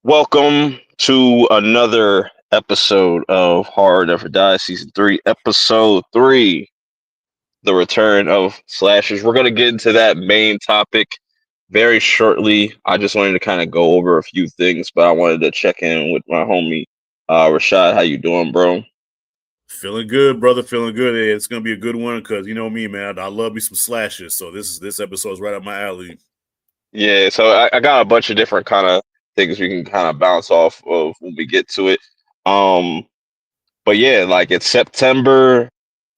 Welcome to another episode of Horror Never Dies, Season 3, Episode 3, The Return of Slashers. We're going to get into that main topic very shortly. I just wanted to kind of go over a few things, but I wanted to check in with my homie, Rashad. How you doing, bro? Feeling good, brother. Feeling good. Hey, it's gonna be a good one because you know me, man. I love me some slashes. So this episode is right up my alley. Yeah, so I got a bunch of different kind of things we can kind of bounce off of when we get to it. Um, but yeah, like it's September.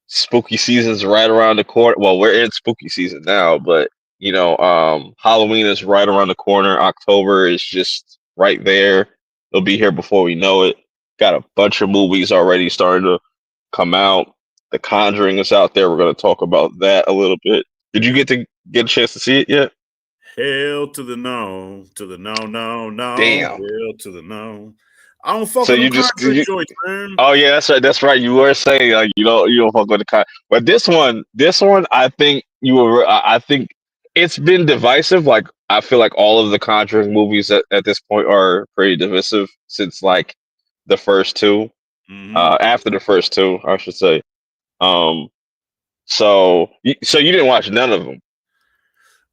Spooky season's right around the corner. Well, we're in spooky season now, but Halloween is right around the corner. October is just right there. It'll be here before we know it. Got a bunch of movies already starting to come out. The Conjuring is out there. We're going to talk about that a little bit. Did you get a chance to see it yet? Hell to the no, to the no, no, no. Damn. Hell to the no. I don't fuck So with them you just Conjuring you, joints, man. oh yeah, that's right. That's right. You were saying like you don't fuck with the con, but this one, I think you were. I think it's been divisive. Like I feel like all of the Conjuring movies at this point are pretty divisive since like the first two. Mm-hmm. After the first two, I should say. Um, so you didn't watch none of them.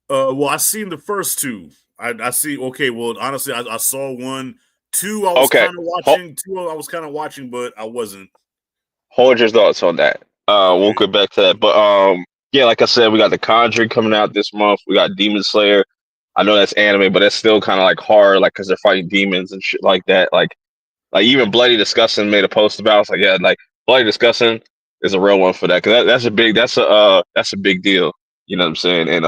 Well, I seen the first two. I see. Okay, well, honestly, I saw one. Two, I was Okay, kind of Ho- watching. Two, I was kind of watching, but I wasn't. hold your thoughts on that. We'll Okay. get back to that, but yeah, like I said, we got the Conjuring coming out this month. We got Demon Slayer. I know that's anime, but that's still kind of like horror, like because they're fighting demons and shit like that. Like even Bloody Disgusting made a post about. It's like yeah, like Bloody Disgusting is a real one for that because that's a big deal. You know what I'm saying? And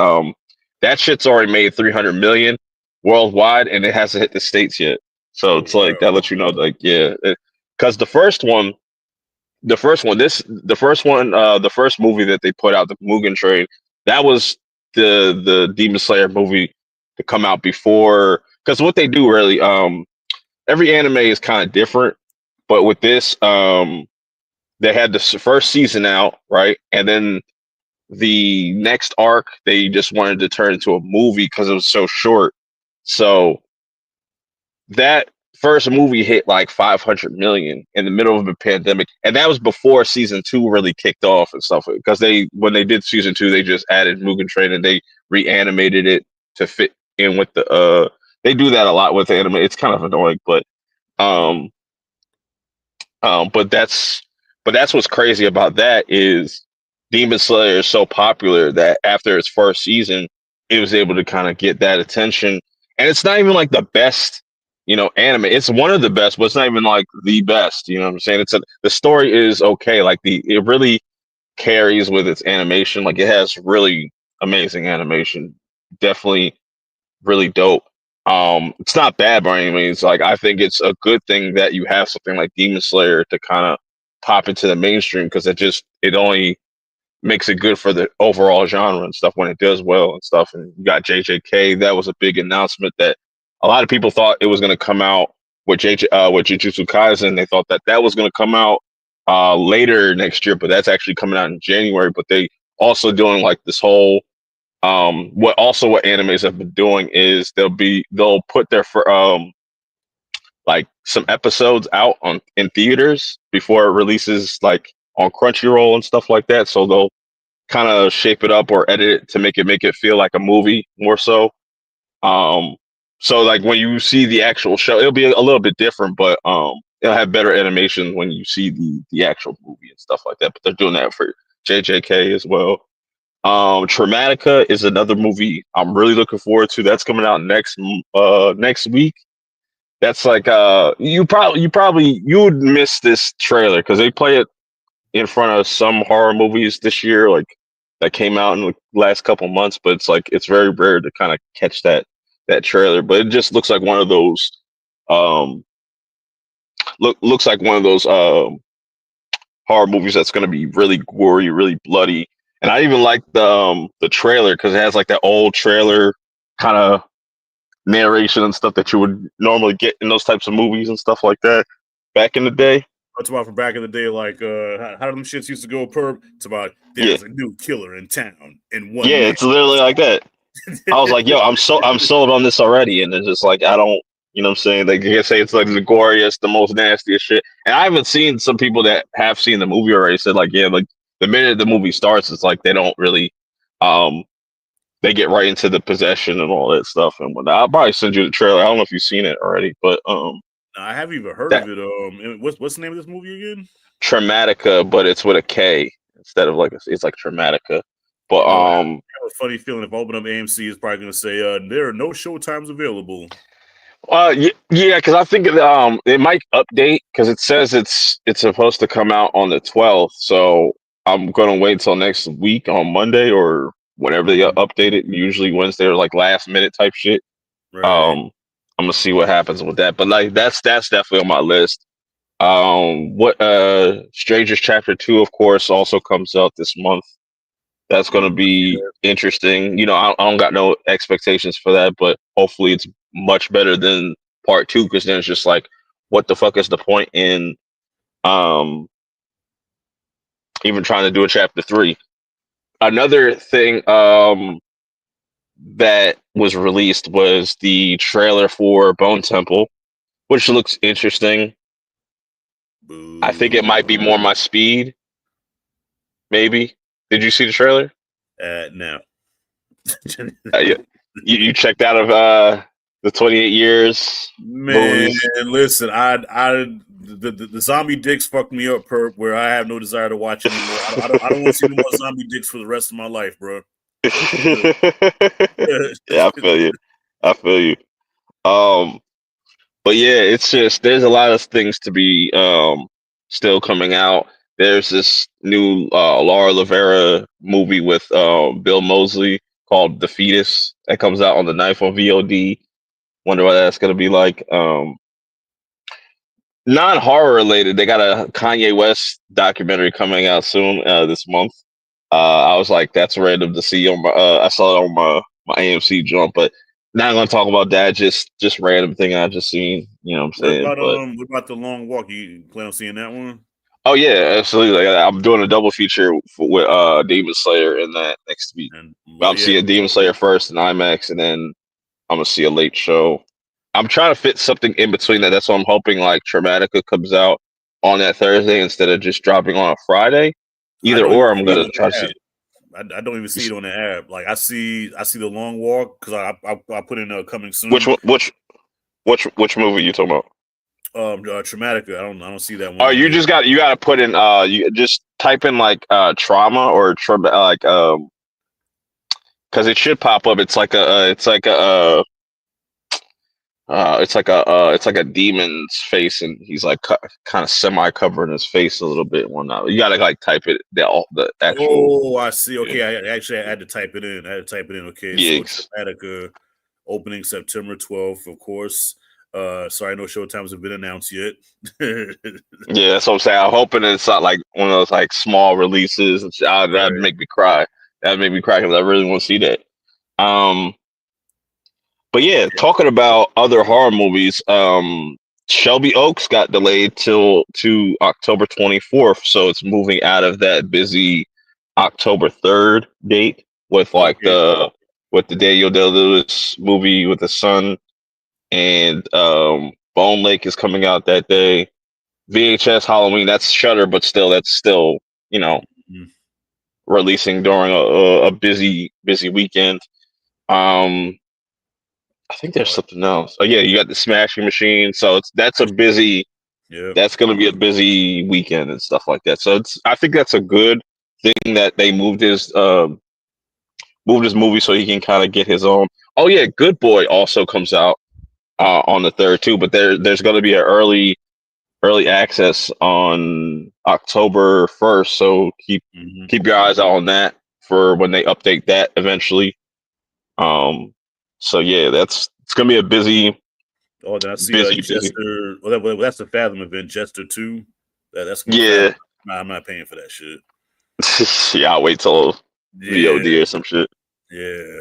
that shit's already made 300 million worldwide, and it hasn't hit the states yet. So Oh it's like wow. that lets you know, like yeah, because the first movie that they put out, the Mugen Train, that was the Demon Slayer movie to come out before. Because what they do really, every anime is kind of different, but with this, they had the first season out, right, and then the next arc they just wanted to turn into a movie because it was so short. So that first movie hit like 500 million in the middle of a pandemic, and that was before season two really kicked off and stuff, because they when they did season two they just added Mugen Train and they reanimated it to fit in with the they do that a lot with anime. It's kind of annoying, um but that's what's crazy about that is Demon Slayer is so popular that after its first season, it was able to kind of get that attention. And it's not even like the best, anime. It's one of the best, but it's not even like the best. You know what I'm saying? The story is okay. Like it really carries with its animation. Like it has really amazing animation. Definitely really dope. It's not bad by any means. Like I think it's a good thing that you have something like Demon Slayer to kind of pop into the mainstream because it only makes it good for the overall genre and stuff when it does well and stuff. And you got JJK. That was a big announcement that a lot of people thought it was going to come out with Jujutsu Kaisen. They thought that that was going to come out later next year, but that's actually coming out in January. But they also doing like this whole what animes have been doing is they'll put their like some episodes out on in theaters before it releases like on Crunchyroll and stuff like that. So they'll kind of shape it up or edit it to make it feel like a movie more so. Um, so like when you see the actual show, it'll be a little bit different, but it'll have better animation when you see the actual movie and stuff like that. But they're doing that for JJK as well. Traumatica is another movie I'm really looking forward to. That's coming out next week. That's like you would miss this trailer because they play it in front of some horror movies this year, like that came out in the last couple months. But it's like it's very rare to kind of catch that trailer. But it just looks like one of those um looks like one of those horror movies that's going to be really gory, really bloody. And I even like the trailer because it has like that old trailer kind of narration and stuff that you would normally get in those types of movies and stuff like that back in the day. That's about from back in the day, like how them shits used to go perp. It's about Yeah, there's a new killer in town, and yeah, one man. it's literally like that. I was like, yo, I'm sold on this already, and it's just like I don't, You know what I'm saying? They can say it's like the goriest, the most nastiest shit. And I haven't seen some people that have seen the movie already said like, yeah, like the minute the movie starts, it's like they don't really, um, they get right into the possession and all that stuff and whatnot. I'll probably send you the trailer. I don't know if you've seen it already, but I haven't even heard that of it. What's the name of this movie again? Traumatica, but it's with a K instead of like it's like Traumatica. But I have a funny feeling if I open up AMC, it's probably going to say there are no show times available. Yeah, because I think it might update because it says it's supposed to come out on the 12th. So I'm gonna wait until next week on Monday or whenever they update it. Usually Wednesday or like last minute type shit. Right. I'm gonna see what happens with that. But like that's definitely on my list. What Strangers Chapter 2, of course, also comes out this month. That's gonna be interesting. You know, I don't got no expectations for that, but hopefully it's much better than part two. Because then it's just like, what the fuck is the point in um even trying to do a chapter 3? Another thing that was released was the trailer for Bone Temple, which looks interesting. I think it might be more my speed. Maybe. Did you see the trailer? No. Yeah. You checked out of the 28 years Man, movies. listen, the zombie dicks fucked me up, perp. Where I have no desire to watch anymore. I don't want to see no more zombie dicks for the rest of my life, bro. Yeah, I feel you. I feel you. But yeah, it's just there's a lot of things to be still coming out. There's this new Laura Lavera movie with Bill Moseley called The Fetus that comes out on the 9th on VOD. Wonder what that's gonna be like. Non-horror related, they got a Kanye West documentary coming out soon this month. I was like, that's random to see on my. I saw it on my AMC jump, but not gonna talk about that. Just random thing I just seen. You know what I'm saying? But what about The Long Walk? You plan on seeing that one? oh yeah, absolutely. I'm doing a double feature with Demon Slayer in that next week. And I'm seeing Demon Slayer first in IMAX, and then I'm gonna see a late show. I'm trying to fit something in between that. That's why I'm hoping like Traumatica comes out on that Thursday instead of just dropping on a Friday. Either or, I'm gonna try to see it. I don't even see it on the app. Like I see The Long Walk because I put in coming soon. Which movie are you talking about? Traumatica. I don't see that one. Oh, you got to put in you just type in like trauma or like because it should pop up. It's like a demon's face, and he's like kind of semi covering his face a little bit and whatnot. You gotta like type it the actual. Oh, I see. Okay, yeah. I had to type it in. Okay, Yeah. so Traumatica opening September 12th, of course. Sorry, no show times have been announced yet. Yeah, that's what I'm saying. I'm hoping it's not like one of those like small releases. That'd make me cry. That'd make me cry because I really want to see that. But yeah, talking about other horror movies, Shelby Oaks got delayed to October 24th, so it's moving out of that busy October 3rd date with with the Daniel Day-Lewis movie with the son, and Bone Lake is coming out that day. VHS Halloween, that's Shudder, but that's still releasing during a busy weekend. I think there's something else. Oh yeah, you got the Smashing Machine. So that's going to be a busy weekend and stuff like that. So I think that's a good thing that they moved his movie so he can kind of get his own. Oh yeah, Good Boy also comes out on the 3rd too, but there's going to be an early access on October 1st. So keep your eyes out on that for when they update that eventually. So yeah, it's gonna be a busy. Oh, then I see Jester. Well, that's the Fathom event, Jester 2. That's yeah. I'm not paying for that shit. Yeah, I'll wait till VOD or some shit. Yeah,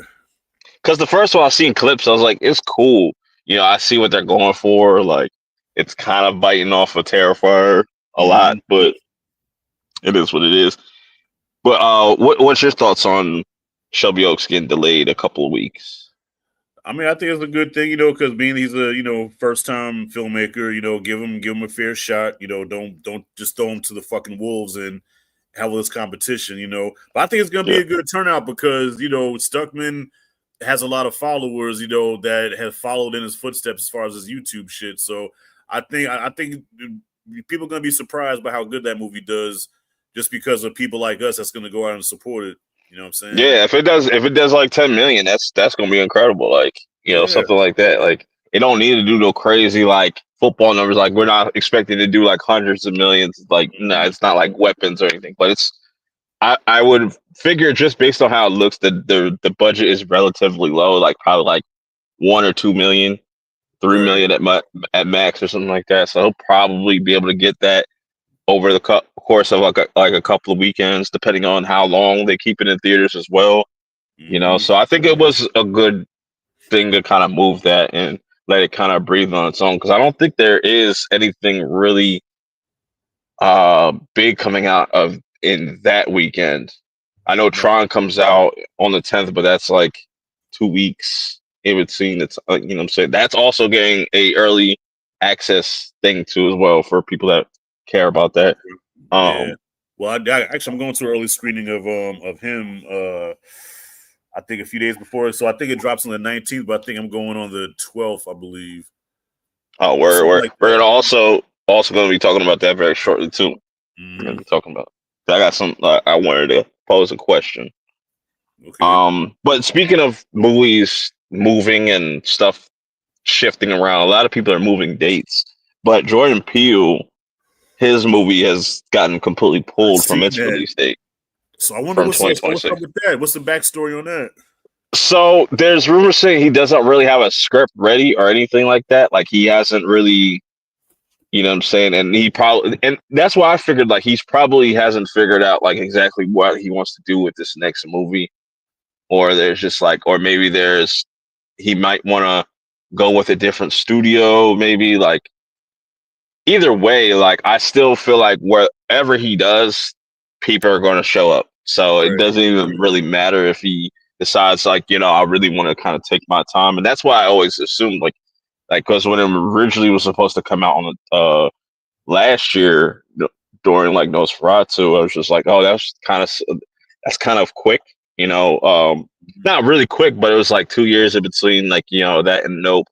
because the first one I seen clips, I was like, it's cool. You know, I see what they're going for. Like, it's kind of biting off of Terrifier a lot, but it is what it is. But what's your thoughts on Shelby Oaks getting delayed a couple of weeks? I mean, I think it's a good thing, because being he's a first time filmmaker, give him a fair shot. Don't just throw him to the fucking wolves and have all this competition. But I think it's gonna be Yeah. a good turnout because Stuckman has a lot of followers, that have followed in his footsteps as far as his YouTube shit. So I think people are gonna be surprised by how good that movie does, just because of people like us that's gonna go out and support it. You know what I'm saying? Yeah, if it does like 10 million, that's gonna be incredible. Like, Yeah. something like that. Like it don't need to do no crazy like football numbers. Like we're not expecting to do like hundreds of millions. Like no, it's not like weapons or anything. But I would figure just based on how it looks, the budget is relatively low, like probably like 1 or 2 million, three Right. million at max or something like that. So he'll probably be able to get that over the course of like a couple of weekends, depending on how long they keep it in theaters as well. Mm-hmm. So I think it was a good thing to kind of move that and let it kind of breathe on its own because I don't think there is anything really big coming out of in that weekend. I know No. Tron comes out on the 10th, but that's like 2 weeks in between. It's you know what I'm saying. That's also getting a early access thing too as well for people that care about that. Yeah. Um, Well, actually, I'm going to an early screening of him. I think a few days before, so I think it drops on the 19th, but I think I'm going on the 12th, I believe, oh, or we're something we're like we're that. gonna also going to be talking about that very shortly too. We're gonna Mm-hmm. be talking about. I got some. I wanted to pose a question. Okay. But speaking of movies moving and stuff shifting around, a lot of people are moving dates. But Jordan Peele, his movie has gotten completely I pulled from seen its that. release date So I wonder from what's up 2026. with that. What's the backstory on that? So there's rumors saying he doesn't really have a script ready or anything like that. Like he hasn't really, you know what I'm saying? And he probably, and that's why I figured like he's probably hasn't figured out like exactly what he wants to do with this next movie. Or there's just like, or maybe he might want to go with a different studio, maybe like either way, like I still feel like wherever he does, people are going to show up. So it Right. doesn't even really matter if he decides like, I really want to kind of take my time. And that's why I always assumed like, because when it originally was supposed to come out on the, last year during like Nosferatu, I was just like, oh, that's kind of quick, not really quick, but it was like 2 years in between, like that and Nope.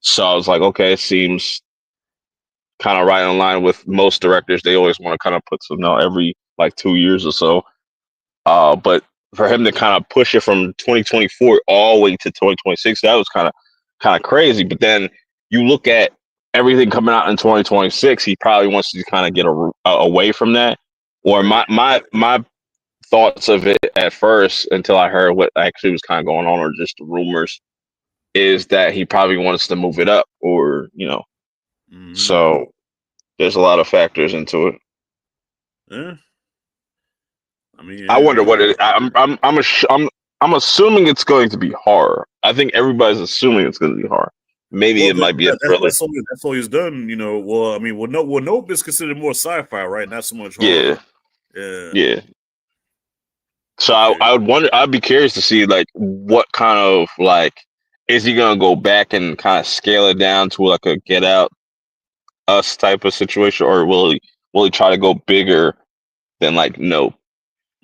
So I was like, okay, it seems kind of right in line with most directors. They always want to kind of put some out every like 2 years or so. But for him to kind of push it from 2024 all the way to 2026, that was kind of crazy. But then you look at everything coming out in 2026, he probably wants to kind of get away from that. Or Right. my thoughts of it at first, until I heard what actually was kind of going on, or just the rumors, is that he probably wants to move it up, or Mm-hmm. so there's a lot of factors into it. Yeah. I mean, I yeah. wonder what it. I'm assuming it's going to be horror. I think everybody's assuming it's going to be horror. Maybe Well, it might be a thriller. that's all he's done. Well, I mean, Nope is considered more sci-fi, right? Not so much horror. Yeah, Yeah. yeah. So Okay. I would wonder. I'd be curious to see like what kind of like is he going to go back and kind of scale it down to like a Get Out Us type of situation, or will he try to go bigger than like Nope?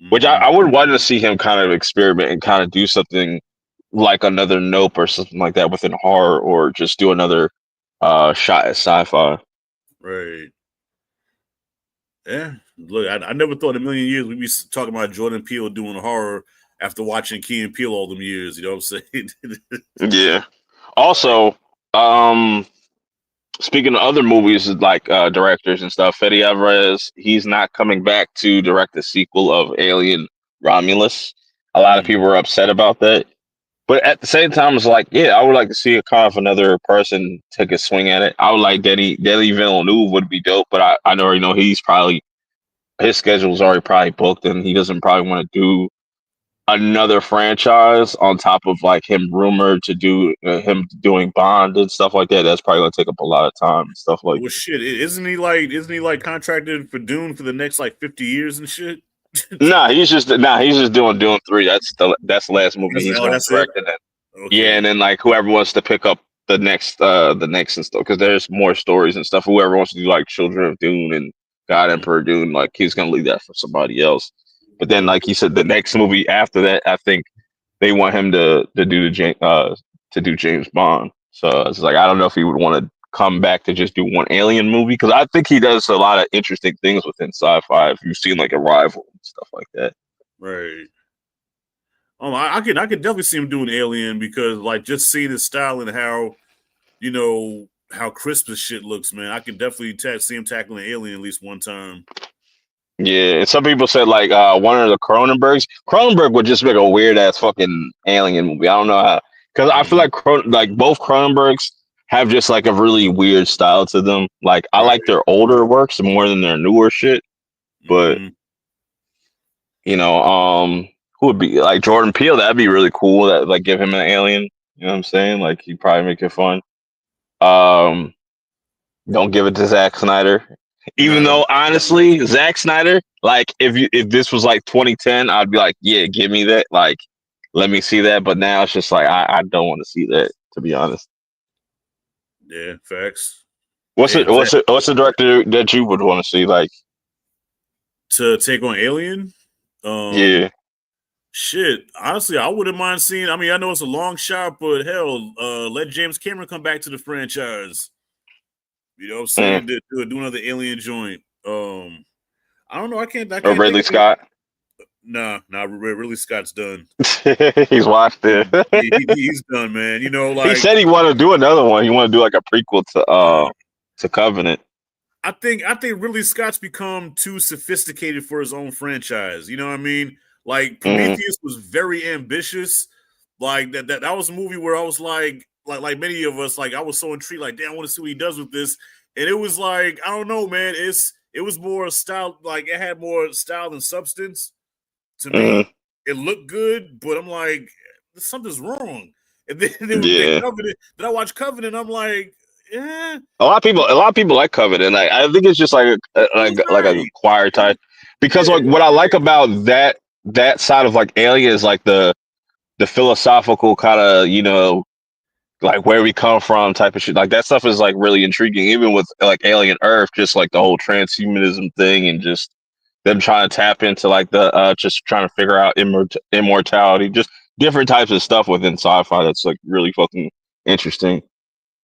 Which I, Mm-hmm. I would want to see him kind of experiment and kind of do something like another Nope or something like that within horror, or just do another shot at sci-fi. Right. Yeah. Look, I never thought in a million years we'd be talking about Jordan Peele doing horror after watching Key and Peele all them years. You know what I'm saying? Yeah. Like, Also, um, speaking of other movies like directors and stuff, Fede Alvarez, he's not coming back to direct the sequel of Alien Romulus. A lot of people were upset about that. But at the same time, it's like, yeah, I would like to see a kind of another person take a swing at it. I would like Denny Villeneuve would be dope, but I already know his schedule's already probably booked, and he doesn't probably want to do another franchise on top of like him rumored to do him doing Bond and stuff like that. That's probably gonna take up a lot of time and stuff like well, shit, isn't he like contracted for Dune for the next like 50 years and shit? that. Nah, he's just doing Dune 3. That's the last movie he's gonna That's it. direct, and then Yeah, Okay. and then like whoever wants to pick up the next and stuff, because there's more stories and stuff. Whoever wants to do like Children of Dune and God Mhm. Emperor Dune, like he's gonna leave that for somebody else. But then, like Okay. you said, the next movie after that, I think they want him to do to do James Bond. So it's like I don't know if he would want to come back to just do one alien movie, because I think he does a lot of interesting things within sci-fi. If you've seen like Arrival and stuff like that. Right. I could definitely see him doing Alien because like just seeing his style and how how crisp his shit looks, man. I could definitely see him tackling Alien at least one time. Yeah, and some people said like one of the Cronenbergs. Cronenberg would just make a weird ass fucking alien movie. I don't know how, because I feel Mhm. like like both Cronenbergs have just like a really weird style to them. Like I like Right. their older works more than their newer shit. But Hmm. you know, who would be like Jordan Peele? That'd be really cool. That like give him an alien. You know what I'm saying? Like he'd probably make it fun. Um, don't give it to Zack Snyder. Even Nah. though honestly, Zack Snyder, like if this was like 2010, I'd be like, yeah, give me that. Like, let me see that. But now it's just like I don't want to see that, to be honest. Yeah. Facts. What's it Damn. what's it what's the director that you would want to see? Like, To take on Alien. yeah. Shit. Honestly, I wouldn't mind seeing. I mean, I know it's a long shot, but hell, let James Cameron come back to the franchise. You know what I'm Mm. saying? Do another Alien joint. I don't know. I can't. I Or can't think Ridley of it. Scott. Nah. Really, Scott's done. He's watched it. He's done, man. He Like said he wanted to do another one. He wanted to do like a prequel uh, to Covenant. I think Ridley Scott's become too sophisticated for his own franchise. You know what I mean? Like Hmm. Prometheus was very ambitious. Like that was a movie where I was like many of us, like I was so intrigued, like, damn, I want to see what he does with this. And it was like, I don't know, man. It was more style, like it had more style than substance to Hmm. me. It looked good, but I'm like, something's wrong. And then Yeah. Covenant, then I watched Covenant, I'm like, yeah, A lot of people like Covenant. Like I think it's just like it was like a right. acquired type. Because Yeah, like what I like about that side of like Alien is like the philosophical kind of like where we come from type of shit. Like that stuff is like really intriguing. Even with like Alien Earth, just like the whole transhumanism thing and just them trying to tap into like the just trying to figure out immortality. Just different types of stuff within sci-fi that's like really fucking interesting.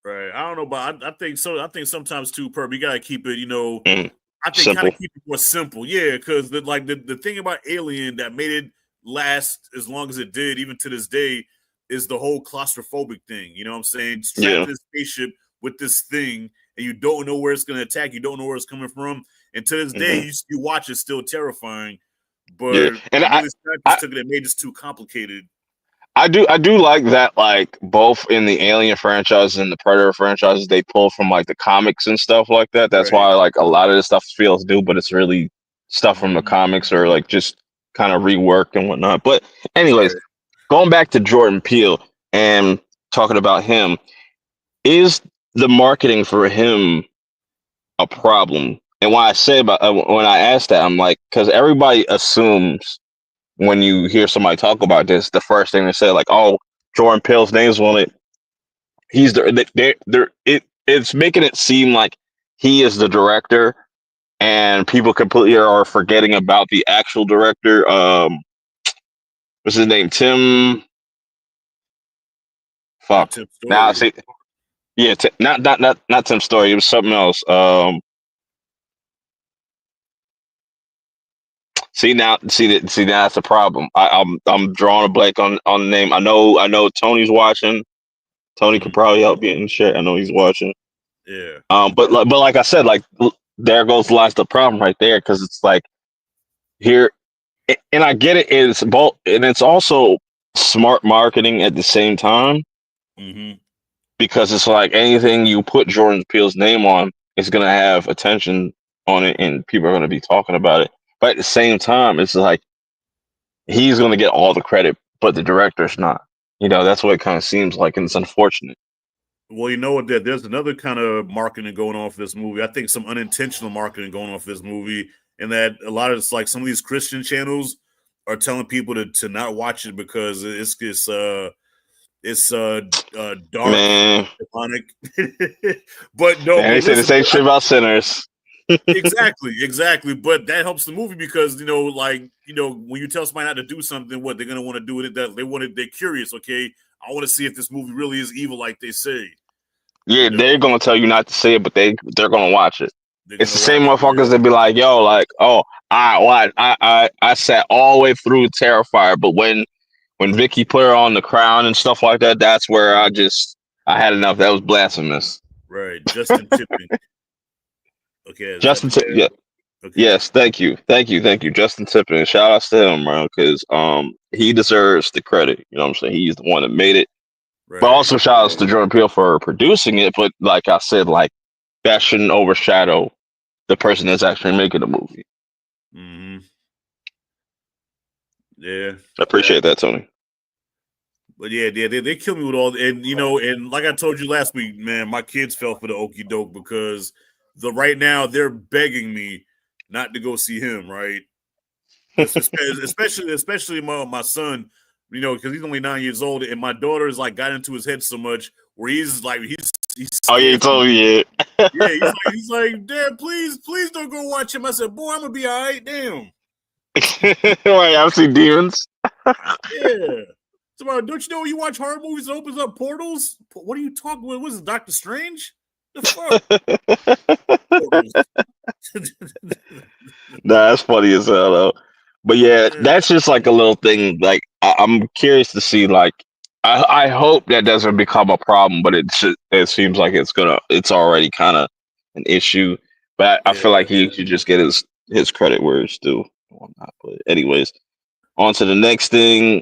right. I don't know, but I think so. I think sometimes too, Perp, you gotta keep it. Mm. I think kind of Simple. keep it more simple. Yeah, because the thing about Alien that made it last as long as it did, even to this day, is the whole claustrophobic thing. You know what I'm saying? Trapped Yeah. in a spaceship with this thing, and you don't know where it's going to attack. You don't know where it's coming from. And to this day, Hmm. you watch it's still terrifying. Yeah. But And really, Scott I just took it and made it too complicated. I do like that, like both in the Alien franchise and the Predator franchises they pull from like the comics and stuff like that. That's Right. why like a lot of this stuff feels new, but it's really stuff from the Mhm. comics or like just kind of reworked and whatnot. But anyways, Right. going back to Jordan Peele and talking about him, is the marketing for him a problem? And why I say about when I ask that, I'm like, because everybody assumes when you hear somebody talk about this, the first thing they say like, "Oh, Jordan Peele's name's on it. He's it's making it seem like he is the director, and people completely are forgetting about the actual director. What's his name? Tim. Fuck. Tim Now I Story. see. Yeah, not Tim Story. It was something else. See now that's a problem. I'm drawing a blank on the name. I know Tony's watching. Tony could Mhm. probably help me and shit. I know he's watching. Yeah. But like I said, like there goes lies the problem right there, because it's like here, and I get it. It's both, and it's also smart marketing at the same time, Hmm. because it's like anything you put Jordan Peele's name on is gonna have attention on it, and people are gonna be talking about it. But at the same time, it's like he's gonna get all the credit, but the director's not. That's what it kind of seems like, and it's unfortunate. Well, you know what? There's another kind of marketing going on for this movie. I think some unintentional marketing going on for this movie, and that a lot of it's like some of these Christian channels are telling people to not watch it because It's dark, Man, demonic. But no, man, they but say the listen, same shit about Sinners. exactly. But that helps the movie because like when you tell somebody not to do something, what they're gonna want to do it. That they're curious. Okay, I want to see if this movie really is evil like they say. Yeah, they're gonna tell you not to say it, but they're gonna watch it. They're It's gonna the same watch it. motherfuckers that be like, yo, like, oh, I sat all the way through Terrifier, but when Vicky put her on the crown and stuff like that, that's where I had enough. That was blasphemous. Right, Justin Tipping. Okay, is that Justin, the man? Yeah, Okay, yes, thank you, Justin Tippin. Shout outs to him, bro, because he deserves the credit. You know what I'm saying? He's the one that made it. But right. also shout outs to Jordan Peele for producing it. But like I said, like that shouldn't overshadow the person that's actually making the movie. Mm-hmm. Yeah. I appreciate that, Tony. But yeah, they kill me with all, and and like I told you last week, man, my kids fell for the okey doke because right now they're begging me not to go see him, right? Especially my son, because he's only 9 years old, and my daughter is like got into his head so much where he's Oh yeah, you scared. told me, yeah. Yeah, he's like, Dad, please don't go watch him. I said, boy, I'm gonna be all right. Damn. Right, I've seen demons. Yeah. Tomorrow, don't you know when you watch horror movies, it opens up portals? What are you talking about? What is it, Doctor Strange? The fuck? Nah, that's funny as hell though. But yeah, that's just like a little thing. Like I'm curious to see. Like I hope that doesn't become a problem, but it seems like it's already kind of an issue. But I feel like he should just get his credit where it's due. Whatnot. But anyways, on to the next thing.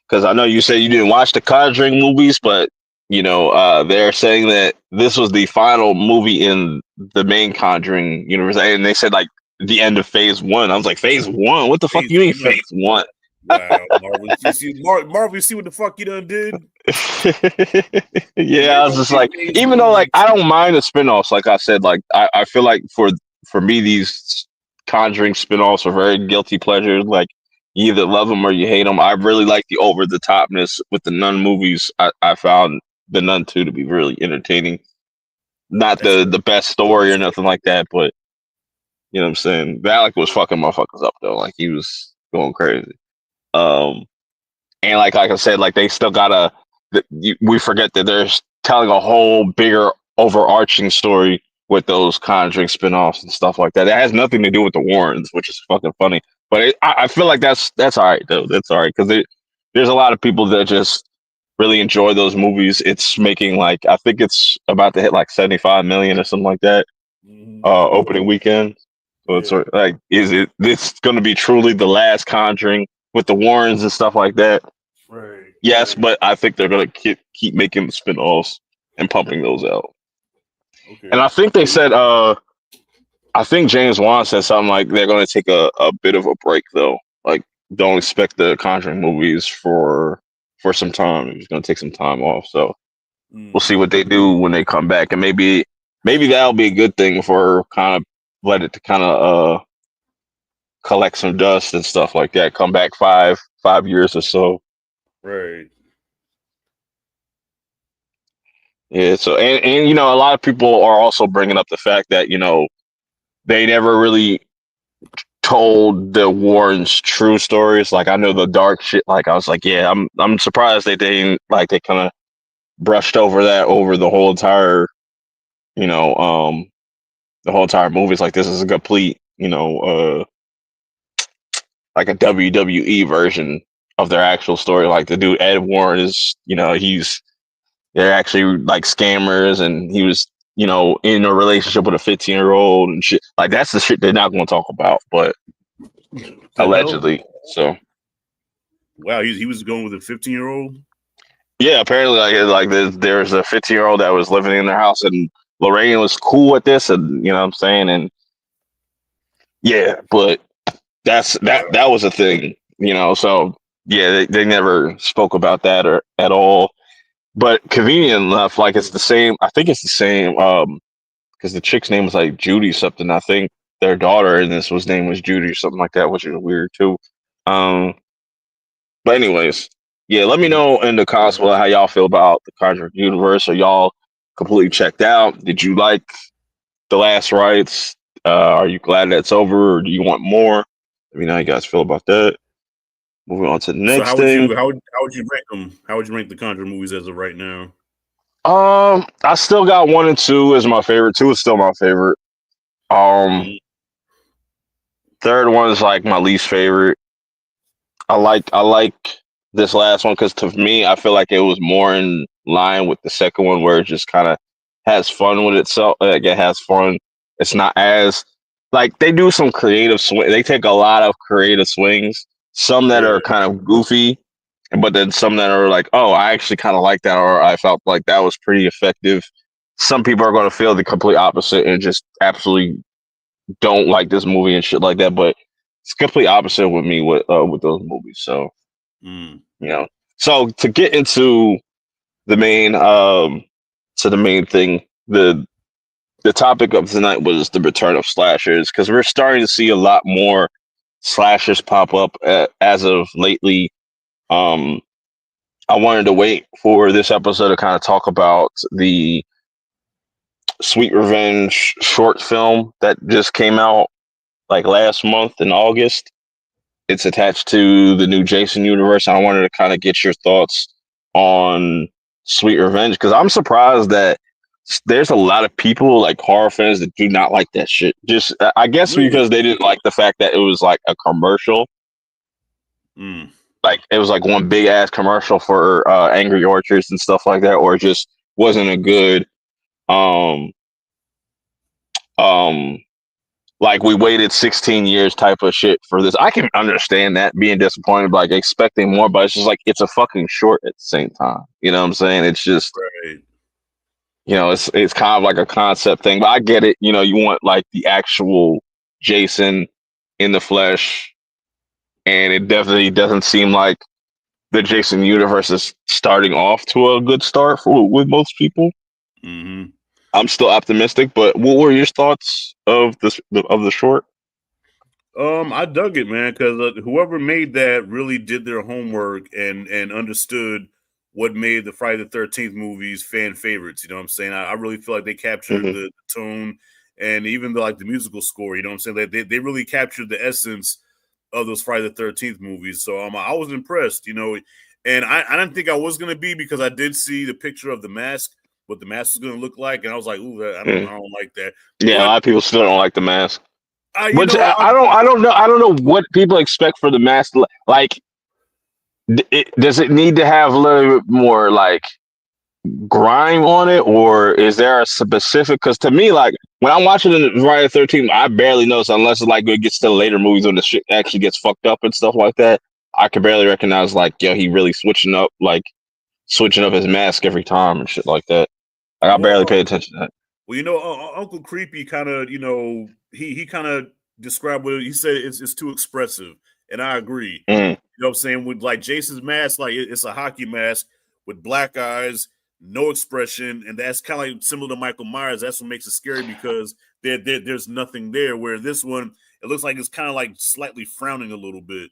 Because I know you said you didn't watch the Conjuring movies, but they're saying that this was the final movie in the main Conjuring universe, and they said like the end of Phase 1. I was like, Phase 1? What the fuck Phase you mean 1? Phase 1? Wow, Marvel, you see what the fuck you done did? Yeah, I was just like, even though like I don't mind the spinoffs, like I said, like I feel like for me these Conjuring spinoffs are very guilty pleasures. Like you either love them or you hate them. I really like the over the topness with the Nun movies. I found the Nun 2 to be really entertaining. Not the best story or nothing like that, but you know what I'm saying? Valak was fucking motherfuckers up though. Like he was going crazy. And like I said, like they still gotta. We forget that they're telling a whole bigger overarching story with those Conjuring spinoffs and stuff like that. It has nothing to do with the Warrens, which is fucking funny. But I feel like that's all right though. That's all right because there's a lot of people that just really enjoy those movies. It's making like I think it's about to hit like 75 million or something like that opening weekend. So it's like, is it this going to be truly the last Conjuring with the Warrens and stuff like that? Right. Yes, but I think they're going to keep making the spin-offs and pumping those out. Okay. And I think they said, I think James Wan said something like they're going to take a bit of a break though. Like, don't expect the Conjuring movies for some time. He's going to take some time off. So we'll see what they do when they come back, and maybe that'll be a good thing for kind of let it to kind of collect some dust and stuff like that. Come back 5 years or so. Right. Yeah. So and a lot of people are also bringing up the fact that they never really told the Warrens' true stories. Like I know the dark shit. Like I was like, yeah, I'm surprised they didn't like they kind of brushed over that over the whole entire the whole entire movie. It's like this is a complete like a WWE version of their actual story. Like the dude Ed Warren is, they're actually like scammers, and he was, in a relationship with a 15-year-old and shit. Like that's the shit they're not going to talk about, but allegedly. So, wow, he was going with a 15-year-old. Yeah, apparently, like there's a 15-year-old that was living in their house, and Lorraine was cool with this, and you know what I'm saying, and yeah, but that was a thing, So yeah, they never spoke about that or at all. But convenient enough, like it's the same. I think it's the same. Because the chick's name was like Judy something. I think their daughter in this name was Judy or something like that, which is weird too. But anyways, Yeah, let me know in the comments below how y'all feel about the Conjuring universe. Are y'all completely checked out? Did you like The Last Rites? Are you glad that's over, or do you want more? Let me know how you guys feel about that. Moving on to the So next thing. how would you rank them? How would you rank the Conjuring movies as of right now? I still got 1 and 2 as my favorite. 2 is still my favorite. Mm-hmm. Third one is like my least favorite. I like this last one because to me, I feel like it was more in line with the second one, where it just kind of has fun with itself. Like it has fun. It's not as like they do some creative swing. They take a lot of creative swings. Some that Yeah. are kind of goofy, but then some that are like, oh, I actually kind of like that, or I felt like that was pretty effective. Some people are going to feel the complete opposite and just absolutely don't like this movie and shit like that. But it's complete opposite with me with those movies. So Mm. you know. So to get into the main to the main thing, the topic of tonight was the return of slashers because we're starting to see a lot more slashers pop up as of lately. Um, I wanted to wait for this episode to kind of talk about the Sweet Revenge short film that just came out like last month in August. It's attached to the new Jason universe. I wanted to kind of get your thoughts on Sweet Revenge because I'm surprised that there's a lot of people like horror fans that do not like that shit. Just I guess Really? because they didn't like the fact that it was like a commercial. Mm. Like it was like one big ass commercial for Angry Orchards and stuff like that, or it just wasn't a good um um like we waited 16 years type of shit for this. I can understand that being disappointed, like expecting more, but it's just like it's a fucking short at the same time. You know what I'm saying? It's just Right. it's kind of like a concept thing, but I get it. You want like the actual Jason in the flesh, and it definitely doesn't seem like the Jason universe is starting off to a good start with most people. Mm-hmm. I'm still optimistic, but what were your thoughts of the short? I dug it, man, because whoever made that really did their homework and understood what made the Friday the 13th movies fan favorites. You know what I'm saying? I really feel like they captured Mm-hmm. the tone and even the musical score. You know what I'm saying? They really captured the essence of those Friday the 13th movies. So I was impressed. And I didn't think I was gonna be because I did see the picture of the mask, what the mask is gonna look like, and I was like, ooh, I don't like that. Yeah, a But lot of people still don't like the mask. you Which know, I don't know what people expect for the mask. Like, does it need to have a little bit more like grime on it, or is there a specific? Because to me, like when I'm watching the Friday the 13th, I barely notice unless it's like it gets to the later movies when the shit actually gets fucked up and stuff like that. I can barely recognize like yo, he really switching up his mask every time and shit like that. Like I barely well, pay attention to that. Well, Uncle Creepy kind of, he kind of described what he said. It's too expressive, and I agree. Mm. You know what I'm saying? With like Jason's mask, like it's a hockey mask with black eyes, no expression, and that's kind of like similar to Michael Myers. That's what makes it scary because there's nothing there. Where this one, it looks like it's kind of like slightly frowning a little bit.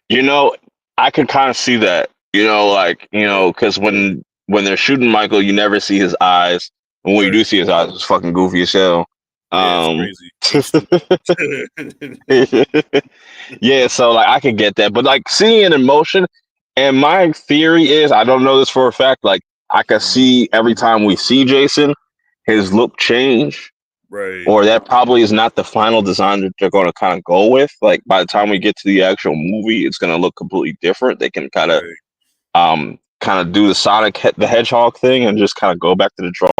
You know, I can kind of see that. Yeah, Because when they're shooting Michael, you never see his eyes. And when you do right. see his eyes, it's fucking goofy as hell. Yeah, it's Um, crazy. HD. yeah, so like I can get that, but like seeing it in motion, and my theory is I don't know this for a fact. Like I can see every time we see Jason, his look change, Right. or that probably is not the final design that they're going to kind of go with. Like by the time we get to the actual movie, it's going to look completely different. They can Right. kind of do the the Hedgehog thing and just kind of go back to the drawing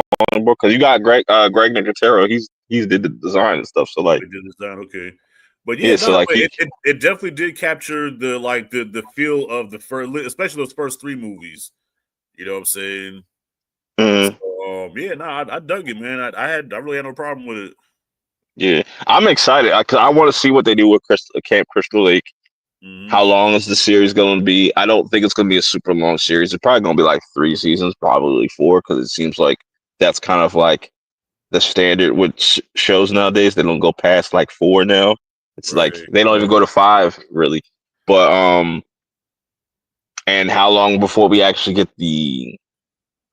board because you got Greg Nicotero. He's did the design and stuff. So Oh, like he did this down. Okay. But yeah, yeah, so no, like but he it definitely did capture the feel of the first, especially those first three movies. You know what I'm saying? mm, So, yeah, no, I dug it, man. I really had no problem with it. yeah, I'm excited because I want to see what they do with Camp Crystal Lake. Mm-hmm. How long is the series going to be? I don't think it's going to be a super long series. It's probably going to be like 3 seasons, probably 4, because it seems like that's kind of like the standard with shows nowadays. They don't go past like 4 now. It's like Right. they don't even go to 5 really. But And how long before we actually get the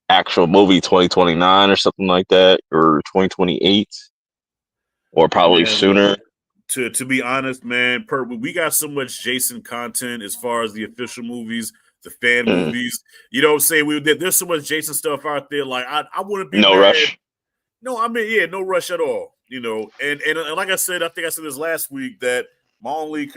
actual movie? 2029 or something like that, or 2028, or probably Man, look, sooner. to be honest, man, we got so much Jason content as far as the official movies, the fan Mm, movies. You know what I'm saying? There's so much Jason stuff out there. Like I wouldn't be no mad. rush. No, I mean, yeah, no rush at all. You know, and like I said, I think I said this last week that my only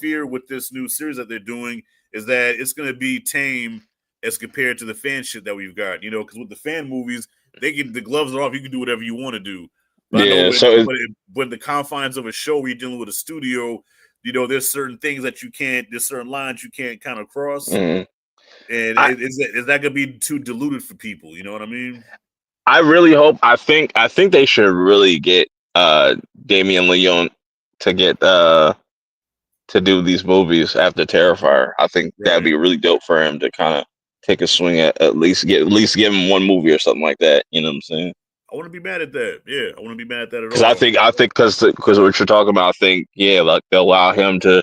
fear with this new series that they're doing is that it's going to be tame as compared to the fan shit that we've got. You know, because with the fan movies, the gloves are off. You can do whatever you want to do. But I know Yeah. So when the confines of a show, where you're dealing with a studio, you know, there's certain things that you can't, there's certain lines you can't kind of cross. mm, And I is that going to be too diluted for people? You know what I mean? I really hope. I think they should really get Damian Leone to get to do these movies after Terrifier. I think that'd Right. be really dope for him to kind of take a swing at least give him one movie or something like that. You know what I'm saying? I wouldn't be mad at that. Yeah, I wouldn't be mad at that at Because I all. think I think because what you're talking about, I think yeah, like they'll allow him to,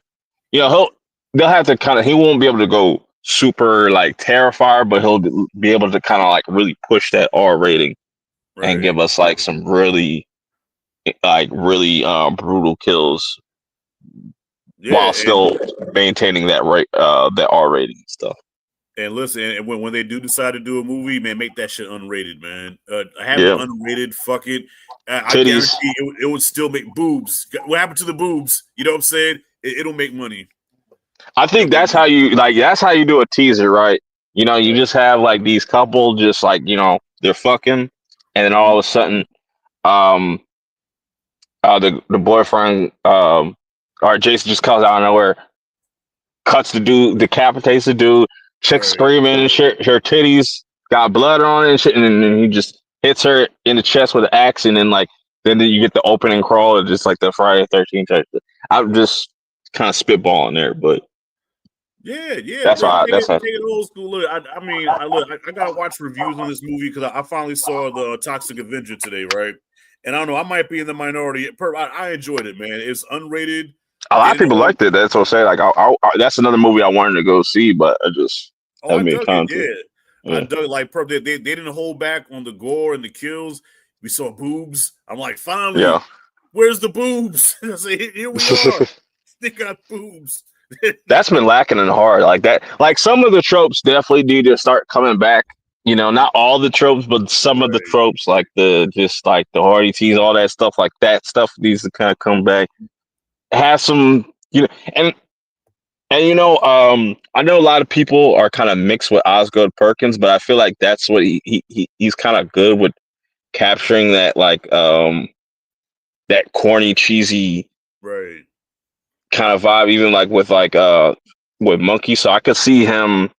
they'll have to kind of he won't be able to go super like Terrifier, but he'll be able to kind of like really push that R rating and Right. give us like some really brutal kills Yeah, while still maintaining that R rating and stuff. and listen, and when they do decide to do a movie, man, make that shit unrated, man. Have it Yeah, unrated. Fuck it. I guarantee titties. it would still make boobs. What happened to the boobs? You know what I'm saying? It'll make money. I It'll think make money. that's how you do a teaser, right? You just have like these couple just like, they're fucking, and then all Mhm. of a sudden, um the boyfriend, or Jason just comes out of nowhere, cuts the dude, decapitates the dude, chick Right. screaming and shit, her titties got blood on it and shit, and then he just hits her in the chest with an axe, and then you get the opening crawl, and just like the Friday 13th type. I'm just kind of spitballing there, but Yeah, that's bro. why that's how. Take it old school. Look, I mean, I gotta watch reviews on this movie because I finally saw the Toxic Avenger today, right? And I don't know, I might be in the minority. I enjoyed it, man. It's unrated. A They lot of didn't people hold. liked it. That's what I'm saying. Like, that's another movie I wanted to go see, but I just Oh, I haven't been dug it. time to. Yeah, I Yeah. dug it. Like, they didn't hold back on the gore and the kills. We saw boobs. I'm like, Yeah. finally, where's the boobs? I say, here we are. They got boobs. That's been lacking in horror like that. Like some of the tropes definitely need to start coming back. Not all the tropes, but some of the Right. tropes, like the Hardy teas, all that stuff, like that stuff needs to kind of come back. Have some, and I know a lot of people are kind of mixed with Osgood Perkins, but I feel like that's what he's kind of good with capturing that like that corny, cheesy Right. kind of vibe, even like with Monkey. So I could see him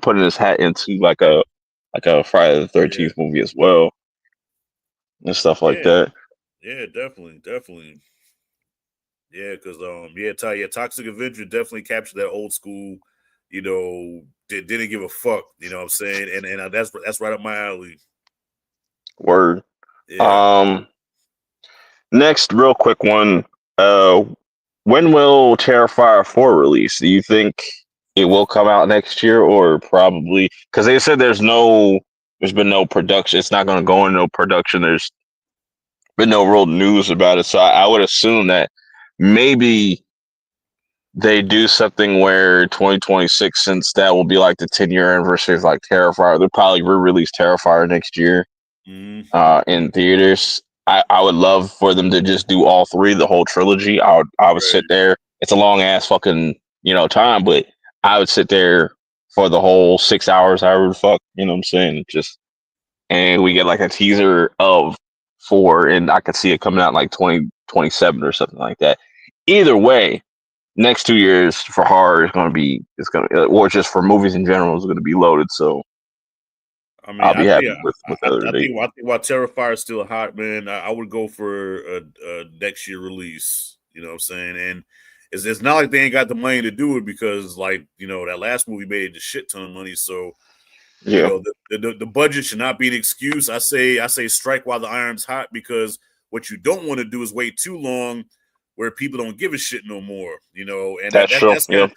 putting his hat into like a Friday the Yeah. 13th movie as well and stuff like Yeah. that. Yeah. Definitely. Yeah, because Toxic Avenger definitely captured that old school. You know, didn't give a fuck. You know what I'm saying? And that's right up my alley. Word. Yeah. Um, Next, real quick one. Uh, when will Terrifier 4 release? Do you think it will come out next year, or probably because they said there's been no production. It's not going to go into no production. There's been no real news about it. So I would assume that maybe they do something where 2026, since that will be like the 10-year anniversary of like Terrifier, they'll probably re-release Terrifier next year Mhm. in theaters. I would love for them to just do all three, the whole trilogy. I would sit Right. there. It's a long ass fucking time, but I would sit there for the whole 6 hours, however the fuck, you know what I'm saying? And we get like a teaser of four, and I could see it coming out like 2027 or something like that. Either way, next 2 years for horror is going to be, or just for movies in general, is going to be loaded. So I mean, I'll be happy with the other date. I think while Terrifier is still hot, man, I would go for a next year release. You know what I'm saying? And it's not like they ain't got the money to do it because, like, you know, that last movie made a shit ton of money. So, you Yeah, know, the budget should not be an excuse. I say strike while the iron's hot because what you don't want to do is wait too long where people don't give a shit no more, you know, and That's true. Yeah.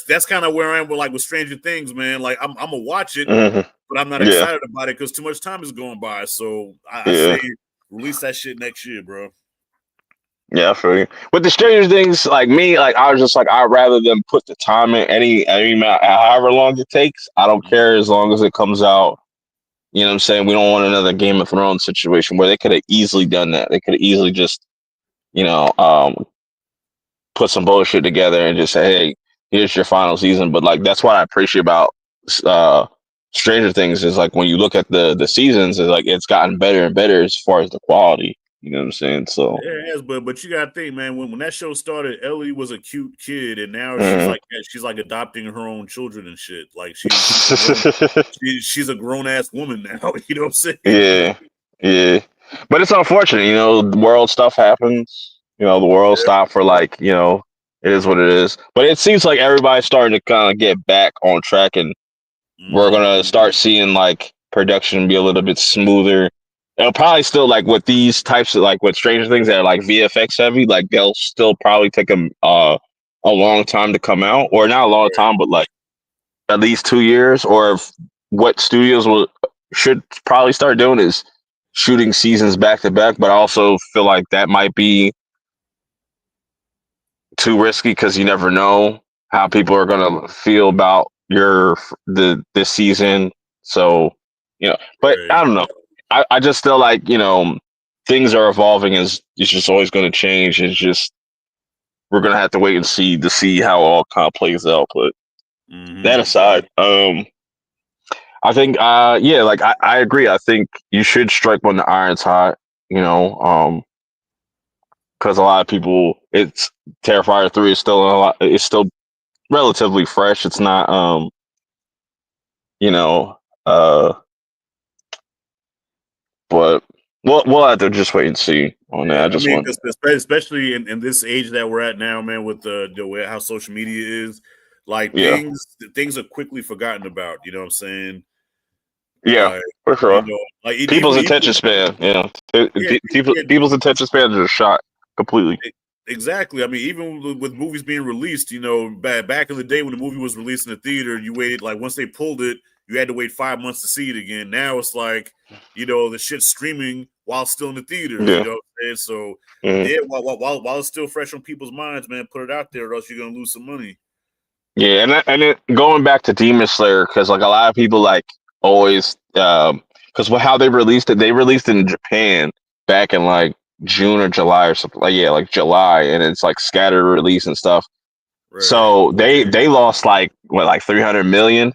that's kind of where I am with like with Stranger Things, man. Like I'm gonna watch it, Hmm. but I'm not Yeah. excited about it because too much time is going by. So I say Yeah. release that shit next year, bro. Yeah, I feel you. With the Stranger Things, like me, like I was just like I'd rather them put the time in any amount, however long it takes. I don't care as long as it comes out. You know what I'm saying? We don't want another Game of Thrones situation where they could have easily done that. They could have easily just, you know, put some bullshit together and just say, "Hey, here's your final season." But like that's what I appreciate about uh Stranger Things is like when you look at the seasons, it's like it's gotten better and better as far as the quality. You know what I'm saying? So. Yeah, it is, but you gotta think, man. When that show started, Ellie was a cute kid, and now Mhm. she's like adopting her own children and shit. Like she's a grown ass woman now. You know what I'm saying? Yeah, yeah. But it's unfortunate, you know, the world stuff happens. You know, the world Yeah. stop for like, you know, it is what it is. But it seems like everybody's starting to kind of get back on track and we're Mm-hmm. gonna start seeing like production be a little bit smoother. It'll probably still like with these types of like with Stranger Things that are like VFX heavy, like they'll still probably take a long time to come out, or not a long time, but like at least 2 years. Or if what studios will should probably start doing is shooting seasons back to back. But I also feel like that might be too risky because you never know how people are gonna feel about the this season. So you know, but Right. I don't know. I just feel like you know things are evolving. Is it's just always going to change. It's just we're gonna have to wait and see to see how it all kind of plays out. But that Mm-hmm. aside, I think yeah, like I agree. I think you should strike when the iron's hot. You know, because a lot of people, it's Terrifier 3 is still a lot. It's still relatively fresh. It's not you know, uh, but we'll have to just wait and see on that. I Yeah, I just mean, want, especially in this age that we're at now, man, with the way how social media is, like yeah, things are quickly forgotten about. You know what I'm saying? yeah, Like for you sure. know, like People's attention span, yeah, yeah, yeah, people's attention spans are shot completely. exactly. I mean, even with movies being released, you know, back in the day when the movie was released in the theater, you waited like once they pulled it, you had to wait 5 months to see it again. Now it's like, you know, the shit's streaming while still in the theaters. You Yeah, know what I'm saying? So mhm. yeah, while it's still fresh on people's minds, man, put it out there, or else you're gonna lose some money. Yeah, and it, going back to Demon Slayer, because like a lot of people like always, because how they released it in Japan back in like June or July or something. Like yeah, like July, and it's like scattered release and stuff. Right. So they lost like what like 300 million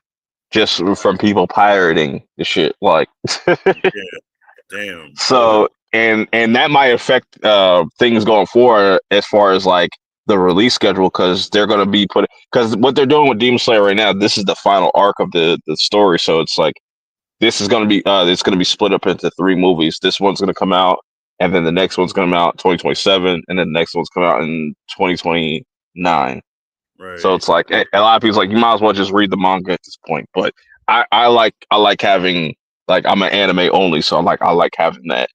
just from people pirating the shit. Like Yeah. Damn. so, and that might affect things going forward as far as like the release schedule because they're going to be put because what they're doing with Demon Slayer right now, this is the final arc of the story. So it's like this is going to be it's going to be split up into three movies. This one's going to come out, and then the next one's going to come out 2027, and then the next one's coming out in 2029. So Right. it's like a lot of people's like you might as well just read the manga at this point. But I like having like I'm an anime only, so I like having that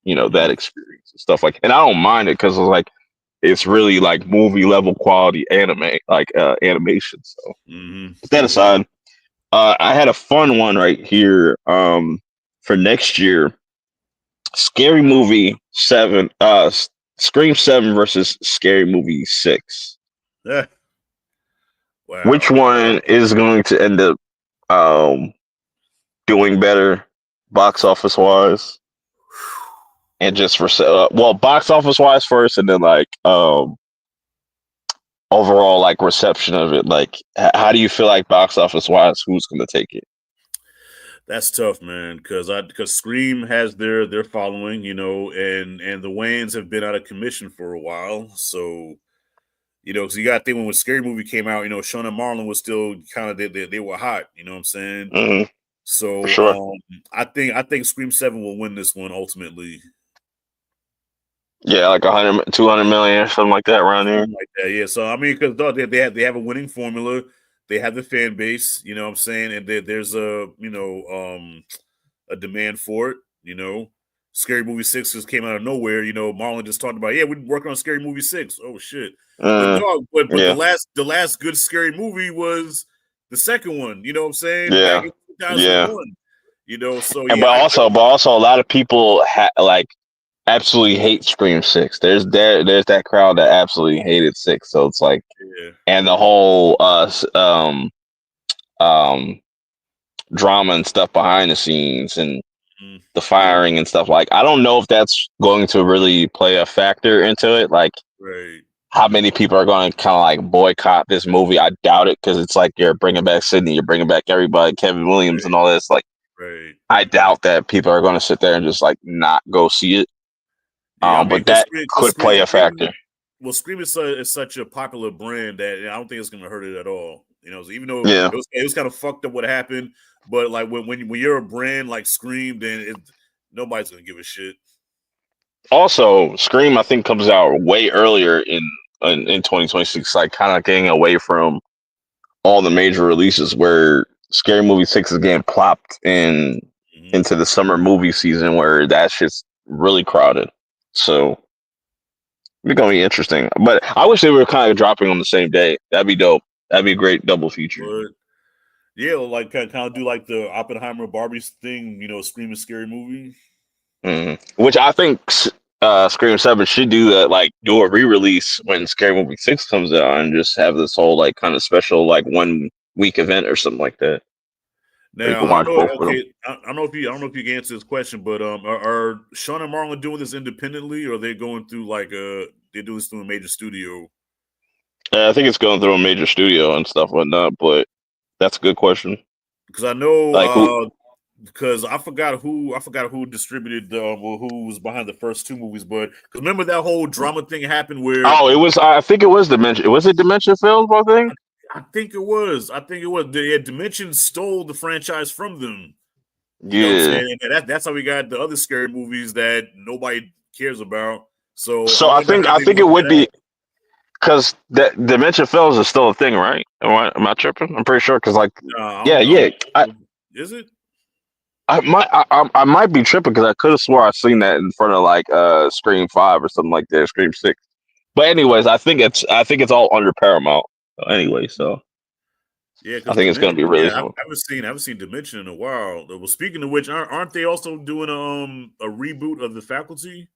you know that Mm-hmm. experience and stuff like. And I don't mind it because like it's really like movie level quality anime like animation. So Mm-hmm. put that aside, I had a fun one right here for next year. Scary Movie 7, Scream 7 versus Scary Movie 6. Yeah. Which Wow. one is going to end up um, doing better box office wise, and just for well, box office wise first, and then like overall like reception of it. Like, how do you feel like box office wise? Who's going to take it? That's tough, man. Because Scream has their following, you know, and the Wayans have been out of commission for a while. So you know, because you got to think when Scary Movie came out, you know, Sean and Marlon was still kind of they were hot. You know what I'm saying? Hmm. For So sure. I think Scream 7 will win this one ultimately. Yeah, like 100, 200 million or something like that around there. Something like that, yeah. So I mean, because they have a winning formula, they have the fan base, you know what I'm saying, and there's a you know a demand for it, you know. Scary Movie 6 just came out of nowhere. Marlon just talked about, yeah, we're working on Scary Movie 6. Oh shit. But dog, but Yeah. the last good scary movie was the second one, you know what I'm saying? Yeah. Back in 2001. So And yeah. but also a lot of people absolutely hate Scream 6. There's that crowd that absolutely hated 6. So it's like, Yeah. and the whole drama and stuff behind the scenes and the firing and stuff, like I don't know if that's going to really play a factor into it, like right. how many people are going to kind of like boycott this movie. I doubt it, because it's like you're bringing back Sydney, you're bringing back everybody, Kevin Williams, and all this. Like, right. I doubt that people are going to sit there and just like not go see it. Yeah, I mean, but that could play a factor. Well, Scream is such a popular brand that I don't think it's going to hurt it at all. Even though Yeah. it was kind of fucked up what happened, but like when you're a brand like Scream, then nobody's going to give a shit. Also, Scream I think comes out way earlier in 2026, like kind of getting away from all the major releases, where Scary Movie 6 is getting plopped into the summer movie season, where that shit's really crowded. So it's gonna be interesting. But I wish they were kind of dropping on the same day. That'd be dope. That'd be a great double feature. But, yeah, like kind of do like the Oppenheimer Barbie thing, Scream and Scary Movie. Which I think Scream 7 should do that, like do a re-release when Scary Movie 6 comes out, and just have this whole like kind of special like 1 week event or something like that. Now I don't know if you can answer this question, but are Sean and Marlon doing this independently, or are they going through like they do this through a major studio? I think it's going through a major studio and stuff whatnot, but that's a good question. Because I know like because I forgot who distributed who was behind the first 2 movies, but because remember that whole drama thing happened where I think it was Dimension. Was it Dimension Films, I think? I think it was. Dimension stole the franchise from them. You know what I'm saying? And that's how we got the other scary movies that nobody cares about. So I think it would be, because that Dimension Films is still a thing, right? Am I tripping? I'm pretty sure, because like is it? I might be tripping, because I could have swore I seen that in front of like Scream 5 or something like that, Scream 6. But anyways, I think it's all under Paramount. Anyway, so yeah, I think it's going to be really cool. I haven't seen Dimension in a while. Well, speaking of which, aren't they also doing a reboot of The Faculty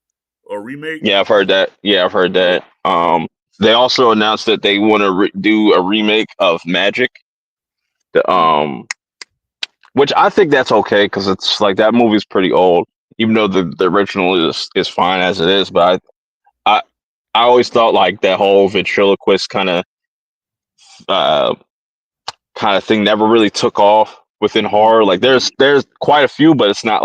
or remake? Yeah, I've heard that. They also announced that they want to do a remake of Magic. Which I think that's okay, because it's like that movie's pretty old, even though the original is fine as it is. But I always thought like that whole ventriloquist kind of thing never really took off within horror. Like there's quite a few, but it's not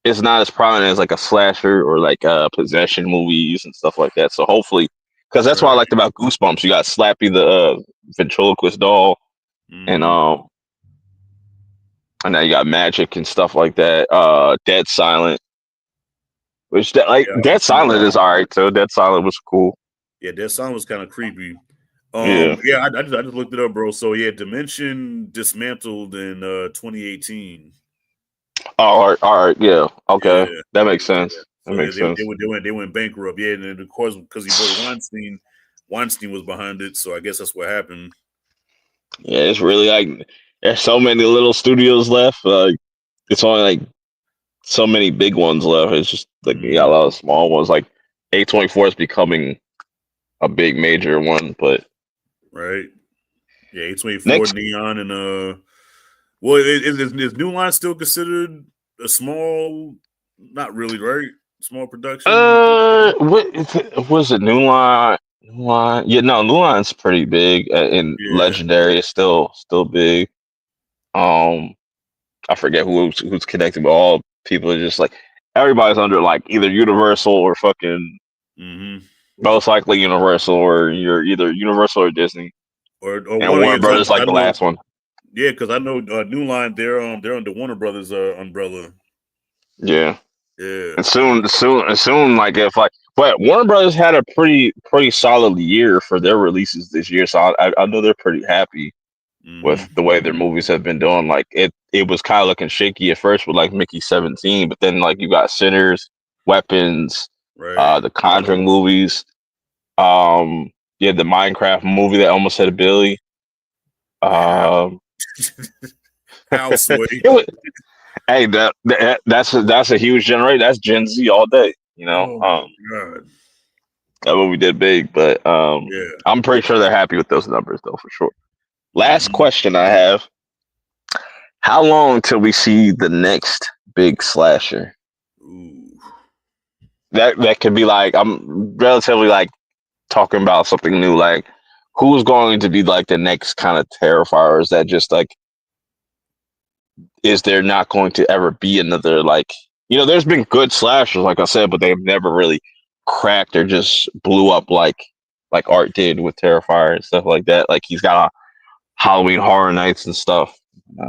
as prominent as like a slasher or like possession movies and stuff like that. So hopefully, because that's what I liked about Goosebumps. You got Slappy the ventriloquist doll, and now you got Magic and stuff like that. Dead Silent, Dead Silent is alright too. Dead Silent was cool. Yeah, Dead Silent was kind of creepy. I just looked it up, bro. So yeah, Dimension dismantled in 2018. All right, yeah, okay, yeah. That makes sense. That makes sense. They went bankrupt, yeah, and of course because your boy Weinstein was behind it, so I guess that's what happened. Yeah, it's really like there's so many little studios left. It's only like so many big ones left. It's just like you got a lot of small ones. Like A24 is becoming a big major one, but right, yeah, A24, Neon, and well, is New Line still considered a small? Not really, right? Small production. What was it? New Line. Yeah, no, New Line's pretty big, and Legendary is still big. I forget who's connected, but all people are just like everybody's under like either Universal or fucking most likely Universal, or you're either Universal or Disney, or Warner Brothers, like the last one. Yeah, because I know New Line, they're under Warner Brothers umbrella. Yeah. Yeah. And soon, like but Warner Brothers had a pretty solid year for their releases this year, so I know they're pretty happy with the way their movies have been doing. Like it was kind of looking shaky at first with like Mickey 17, but then like you got Sinners, Weapons, Right. the Conjuring movies, yeah, the Minecraft movie that almost had a Billy. How sway? It was, hey, that's a huge generation. That's Gen Z all day. You know, Oh my god. that movie did big, but Yeah. I'm pretty sure they're happy with those numbers though for sure. Last Mhm. question I have: how long till we see the next big slasher? Ooh. That could be like I'm relatively like talking about something new. Like who's going to be like the next kind of Terrifier? Is that just like is there not going to ever be another like there's been good slashers like I said, but they've never really cracked or just blew up like Art did with Terrifier and stuff like that. Like he's got a Halloween Horror Nights and stuff.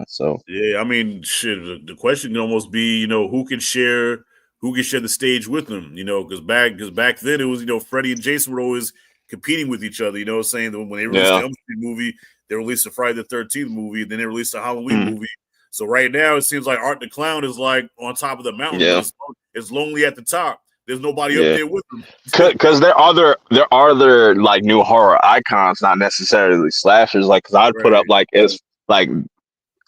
So Yeah, I mean, shit. The question can almost be, who can share the stage with them. Because back then it was, Freddie and Jason were always competing with each other. Saying that when they released the yeah, Elm Street movie, they released a Friday the 13th movie, then they released a Halloween mm, movie. So right now it seems like Art the Clown is like on top of the mountain, but yeah, it's lonely at the top. There's nobody up yeah. there with him. Because there are other like new horror icons, not necessarily slashers. Like, cause I'd put up Right. like as like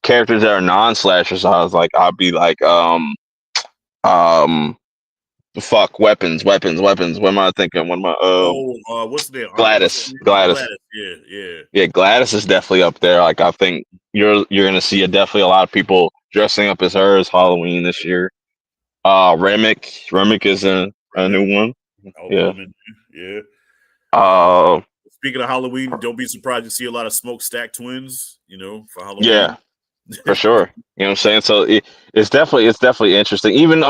characters that are non-slashers. I was like, I'd be like, um, fuck, weapons. What am I thinking? What am I? What's the name? Gladys, Oh, Gladys. Gladys. Yeah, yeah. Yeah, Gladys is definitely up there. Like, I think you're gonna see definitely a lot of people dressing up as her as Halloween this year. Remick is a Remick. new one. Oh, Yeah. yeah. Uh, Uh, Speaking of Halloween, don't be surprised to see a lot of Smokestack twins, for yeah, Halloween. for sure. You know what I'm saying? So it's definitely interesting. Even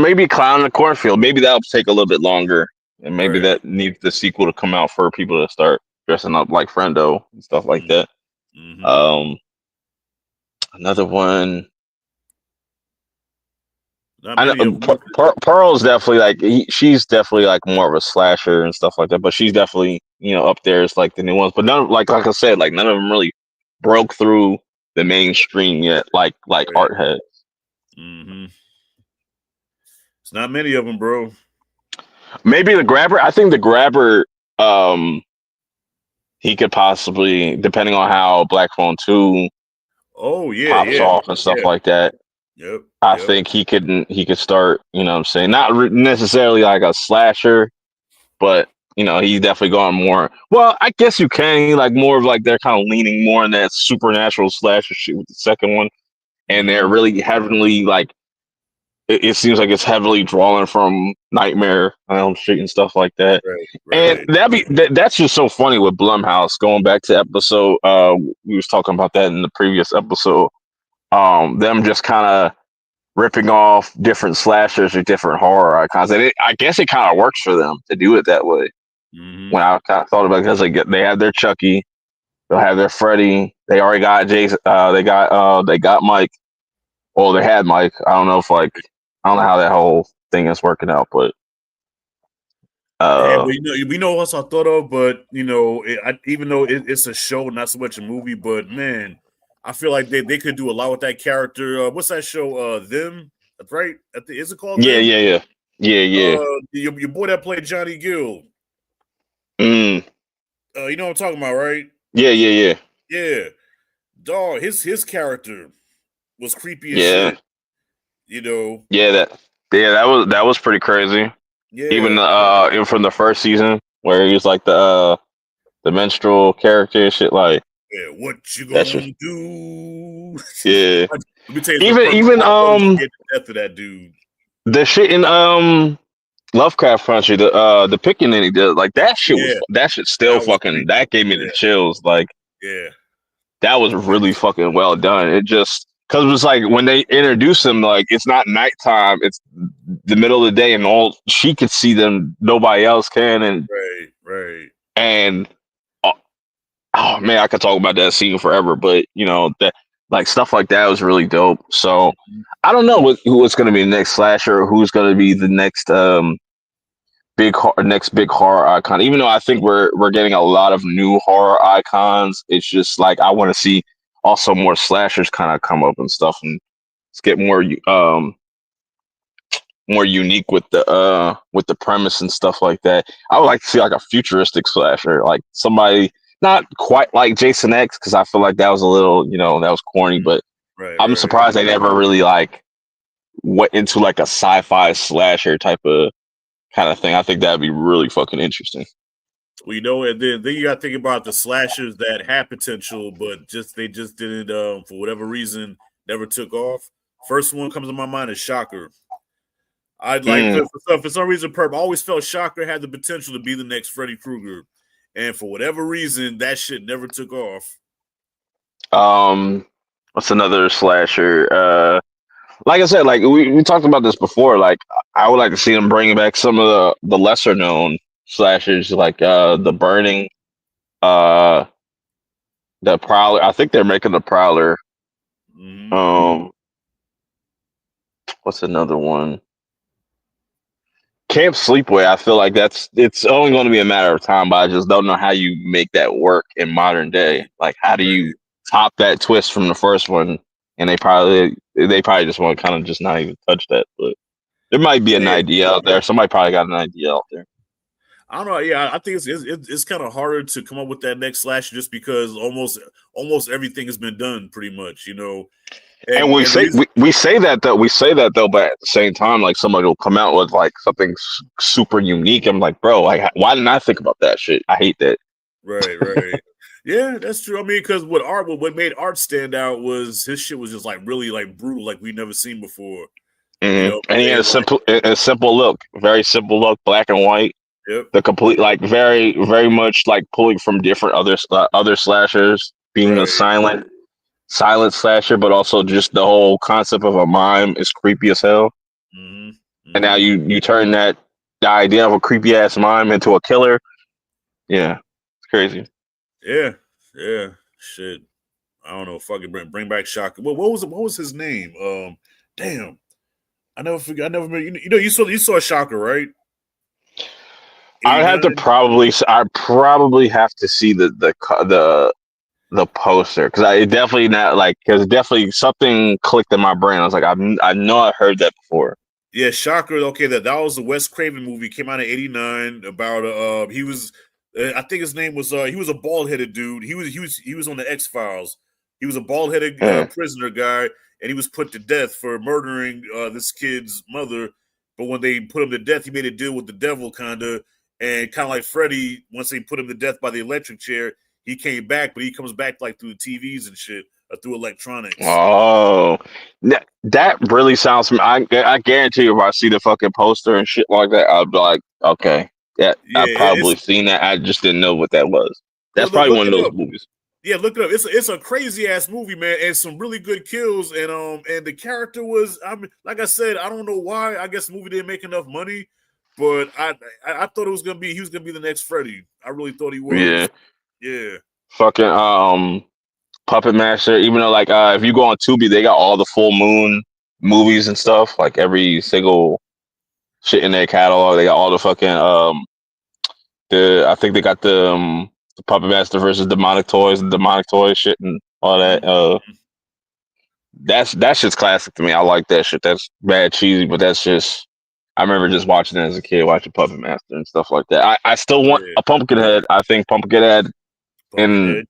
maybe Clown in the Cornfield. Maybe that'll take a little bit longer, and maybe Right. that needs the sequel to come out for people to start dressing up like Friendo and stuff like that. Mm-hmm. Um, Another one. Not I know many of them. Pearl's definitely like she's definitely like more of a slasher and stuff like that, but she's definitely up there as like the new ones. But none like I said, like none of them really broke through the mainstream yet, like Right. Art had. Mm-hmm. It's not many of them, bro. Maybe the Grabber. I think the Grabber. Um, he could possibly, depending on how Black Phone 2 Oh yeah, pops yeah, off and stuff yeah. like that. Yep. I Yep. think he could start. You know what I'm saying? Not necessarily like a slasher, but he's definitely going more. Well, I guess you can like more of like they're kind of leaning more in that supernatural slasher shit with the second one, and they're Mm-hmm. really heavily like it seems like it's heavily drawing from Nightmare on Elm Street and stuff like that. Right. And Right. that's just so funny with Blumhouse. Going back to episode, we was talking about that in the previous episode. Them just kind of ripping off different slashers or different horror icons. And I guess it kind of works for them to do it that way. Mm-hmm. When I kind of thought about it, because they have their Chucky, they'll have their Freddy. They already got Jason. They got Mike. Well, they had Mike. I don't know how that whole thing is working out, but Yeah, uh, but we know what I thought of, but even though it's a show, not so much a movie, but man, I feel like they could do a lot with that character. What's that show? Them, that's right. Is it called yeah, Them? yeah, yeah, yeah, yeah. Your boy that played Johnny Gill. Mm, You know what I'm talking about, right? yeah, yeah, yeah, Yeah, dog. His character was creepy as yeah, shit. You know. yeah. That was pretty crazy. Even Yeah. even from the first season where he was like the minstrel character and shit. Like Yeah. What you that's just gonna do? yeah. Let me tell you something. Even even I thought was scared to death of that dude. the shit in Lovecraft Country, the picking that he did, like Yeah, that shit still that was fucking creepy. that gave me the Yeah, chills. Like yeah. that was really fucking well done. It just because it was like when they introduced him, like it's not nighttime, it's the middle of the day, and all she could see them, nobody else can, Right, right. and oh man, I could talk about that scene forever, but that like stuff like that was really dope. So Mhm. I don't know what's going to be the next slasher or who's going to be the next next big horror icon. Even though I think we're getting a lot of new horror icons, it's just like I want to see also more slashers kind of come up and stuff, and let's get more unique with the premise and stuff like that. I would like to see like a futuristic slasher, like somebody not quite like Jason X, because I feel like that was a little, that was corny, but Right, I'm right. surprised they never really like went into like a sci-fi slasher type of kind of thing. I think that'd be really fucking interesting. Well, and then you got to think about the slashers that had potential, but they just didn't for whatever reason never took off. First one comes to my mind is Shocker. I'd like for some reason, Perp, I always felt Shocker had the potential to be the next Freddy Krueger, and for whatever reason, that shit never took off. What's another slasher? Like I said, like we talked about this before. Like I would like to see them bring back some of the lesser known slashers, like the Burning, uh, the Prowler. I think they're making the Prowler. Mm-hmm. What's another one? Camp Sleepaway. I feel like it's only going to be a matter of time, but I just don't know how you make that work in modern day. Like, how do you top that twist from the first one? And they probably just want to kind of just not even touch that. But there might be an idea out there. Somebody probably got an idea out there. I don't know. Yeah, I think it's kind of harder to come up with that next slasher just because almost everything has been done pretty much, And we say that though, but at the same time, like somebody will come out with like something super unique. I'm like, bro, like, why didn't I think about that shit? I hate that. Right. Yeah, that's true. I mean, because what made Art stand out was his shit was just like really like brutal, like we've never seen before. Mm-hmm. And he had a simple look, very simple look, black and white. Yep. The complete, like, very, very much like pulling from different other slashers, being a silent slasher, but also just the whole concept of a mime is creepy as hell. Mm-hmm. And now you turn the idea of a creepy ass mime into a killer. Yeah, it's crazy. Yeah. Shit. I don't know. Fucking bring back Shocker. Well, what was his name? Damn. I never forget. I never remember. You saw Shocker, right? I probably have to see the poster because definitely something clicked in my brain. I was like, I know I heard that before. Yeah, Shocker. Okay, that was a Wes Craven movie. Came out in '89 about he was I think his name was he was a bald headed dude. He was on the X-Files. He was a bald headed prisoner guy, and he was put to death for murdering this kid's mother. But when they put him to death, he made a deal with the devil, kind of like Freddy. Once they put him to death by the electric chair, he came back, but he comes back like through the TVs and shit, or through electronics. Oh, that really sounds. I guarantee you, if I see the fucking poster and shit like that, I'll be like, okay, yeah, I've probably seen that. I just didn't know what that was. That's probably one of those movies. Yeah, look it up. It's a crazy ass movie, man, and some really good kills. And the character was, like I said, I don't know why. I guess the movie didn't make enough money, but I thought he was gonna be the next Freddy. I really thought he was. Yeah. Fucking Puppet Master. Even though like if you go on Tubi, they got all the Full Moon movies and stuff. Like every single shit in their catalog. They got all the fucking I think they got the Puppet Master versus Demonic Toys and Demonic Toys shit and all that. That's just classic to me. I like that shit. That's bad cheesy, but that's just I remember just watching it as a kid, watching Puppet Master and stuff like that. I still want a Pumpkinhead. I think Pumpkinhead in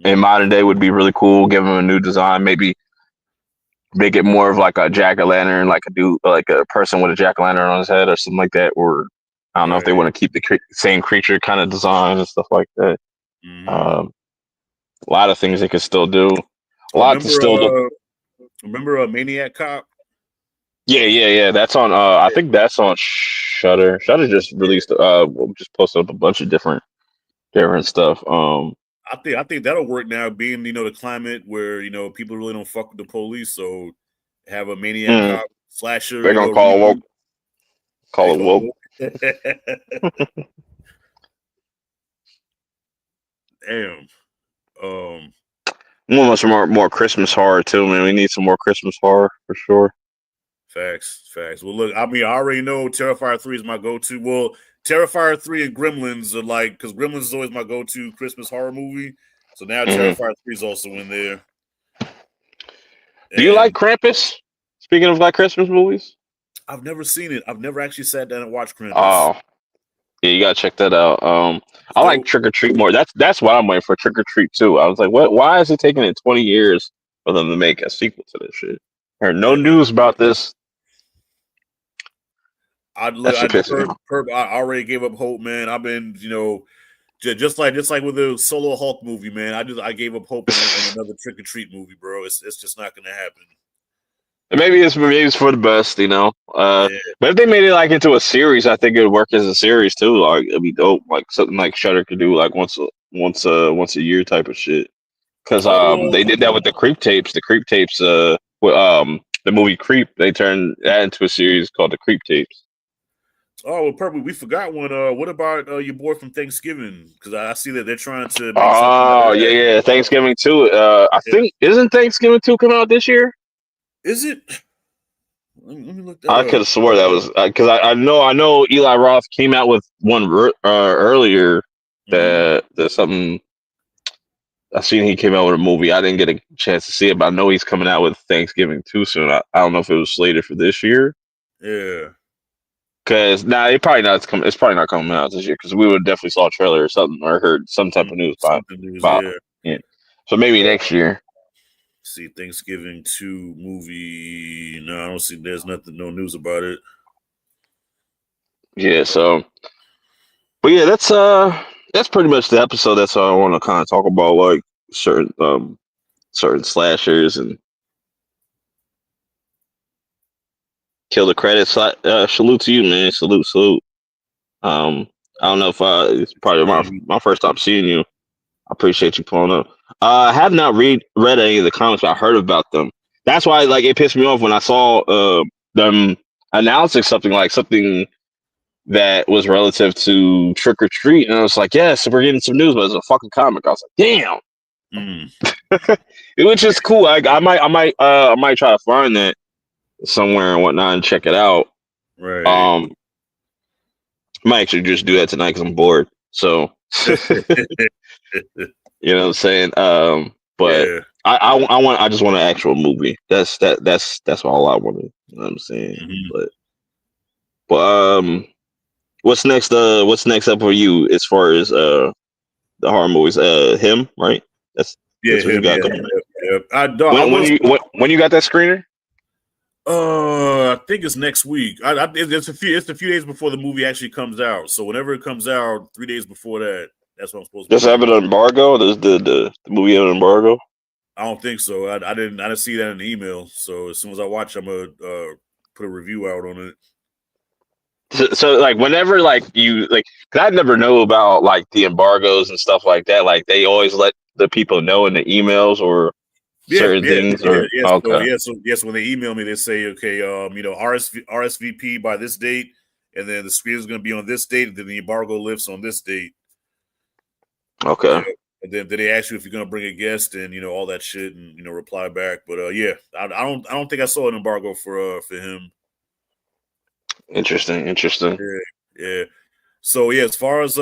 modern day would be really cool. Give him a new design, maybe make it more of like a jack-o'-lantern, like a person with a jack-o'-lantern on his head or something like that. Or I don't know if they want to keep the same creature kind of design and stuff like that. A lot of things they could still do. To still do. Remember Maniac Cop? Yeah. That's on. I think that's on Shudder. Shudder just released. Just posted up a bunch of different stuff. I think that'll work now, being the climate where people really don't fuck with the police. So have a Maniac Cop slasher. They're gonna call it woke. Damn. We want some more Christmas horror too, man. We need some more Christmas horror for sure. Facts. Well, look, I mean, I already know Terrifier 3 is my go-to. Well, Terrifier 3 and Gremlins are like, because Gremlins is always my go-to Christmas horror movie. So now Terrifier 3 is also in there. Do you like And Krampus? Speaking of like Christmas movies, I've never seen it. I've never actually sat down and watched Krampus. oh yeah, you gotta check that out. I like So, Trick or Treat more. That's what I'm waiting for. Trick or Treat too. I was like, what? Why is it taking it 20 years for them to make a sequel to this shit? Heard no yeah, news about this. That I shit pisses me off. already gave up hope, man. I've been, just like with the solo Hulk movie, man. I gave up hope in another Trick or Treat movie, bro. It's just not gonna happen. Maybe it's for the best, you know. Yeah. But if they made it like into a series, I think it would work as a series too. Like it'd be dope, like something like Shutter could do, like once a year type of shit. Because they Oh, did that with the Creep tapes. The Creep tapes, the movie Creep, they turned that into a series called the Creep tapes. well, perfect. We forgot one. What about your boy from Thanksgiving? Because I see that they're trying to make something out of Oh yeah, that. yeah. Thanksgiving too. I Yeah. think isn't Thanksgiving two coming out this year? Is it? Let me look that I could up. have swore that was because I know Eli Roth came out with one earlier Mm-hmm. that something I seen he came out with a movie. I didn't get a chance to see it, but I know he's coming out with Thanksgiving too soon. I don't know if it was slated for this year Yeah. because it probably not coming. It's probably not coming out this year because we would definitely saw a trailer or something or heard some type of news Something news. about Yeah. it. So maybe next year. See Thanksgiving 2 movie. No, I don't see. There's nothing. No news about it. Yeah. So, but yeah, that's pretty much the episode. That's all I want to kind of talk about, like certain slashers and kill the credits. Salute to you, man. Salute. I don't know if it's probably my first time seeing you. I appreciate you pulling up. I have not read any of the comments, but I heard about them. That's why like it pissed me off when I saw them announcing something that was relative to Trick or Treat, and I was like, yes, we're getting some news, but it's a fucking comic. I was like, damn, Mm. which is cool. I might try to find that somewhere and whatnot and check it out. Right. I might actually just do that tonight because I'm bored. So you know what I'm saying. But Yeah. I just want an actual movie. That's all I wanted. You know what I'm saying. Mm-hmm. But what's next? What's next up for you as far as the horror movies? Him, right? Yeah. That's what you Him. got Yeah. coming. Yep. I was. When you got that screener? I think it's next week. It's a few days before the movie actually comes out. So whenever it comes out, 3 days before that, that's what I'm supposed to Does be it have getting. an embargo? Does the movie have an embargo? I don't think so. I didn't see that in the email. So as soon as I watch, I'm gonna put a review out on it. So like whenever like you like, cause I never know about like the embargoes and stuff like that. Like they always let the people know in the emails or Yeah, certain things or okay. So when they email me, they say, okay, RSVP by this date, and then the screen is going to be on this date, and then the embargo lifts on this date. Okay. Yeah, and then they ask you if you're going to bring a guest and all that shit, and reply back. But yeah, I don't think I saw an embargo for him. Interesting. Yeah. So yeah, as far as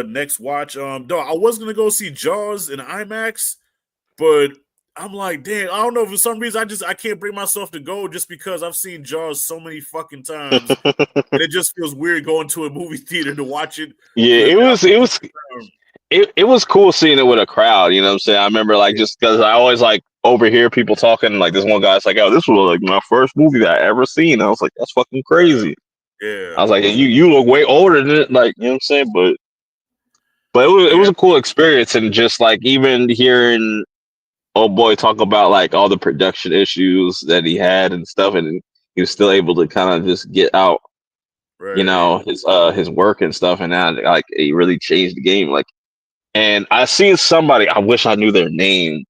next watch, no, I was gonna go see Jaws in IMAX, but I'm like, damn, I don't know. For some reason, I can't bring myself to go just because I've seen Jaws so many fucking times, and it just feels weird going to a movie theater to watch it Yeah, for the it was cool seeing it with a crowd, you know what I'm saying? I remember like just because I always like overhear people talking, like this one guy's like, oh, this was like my first movie that I ever seen. I was like, that's fucking crazy. I Yeah, was like, you look way older than it, like, you know what I'm saying? But it was yeah, a cool experience and just like even hearing old boy talk about like all the production issues that he had and stuff, and he was still able to kind of just get out, you right. know, his work and stuff, and now like he really changed the game. Like, and I seen somebody, I wish I knew their name.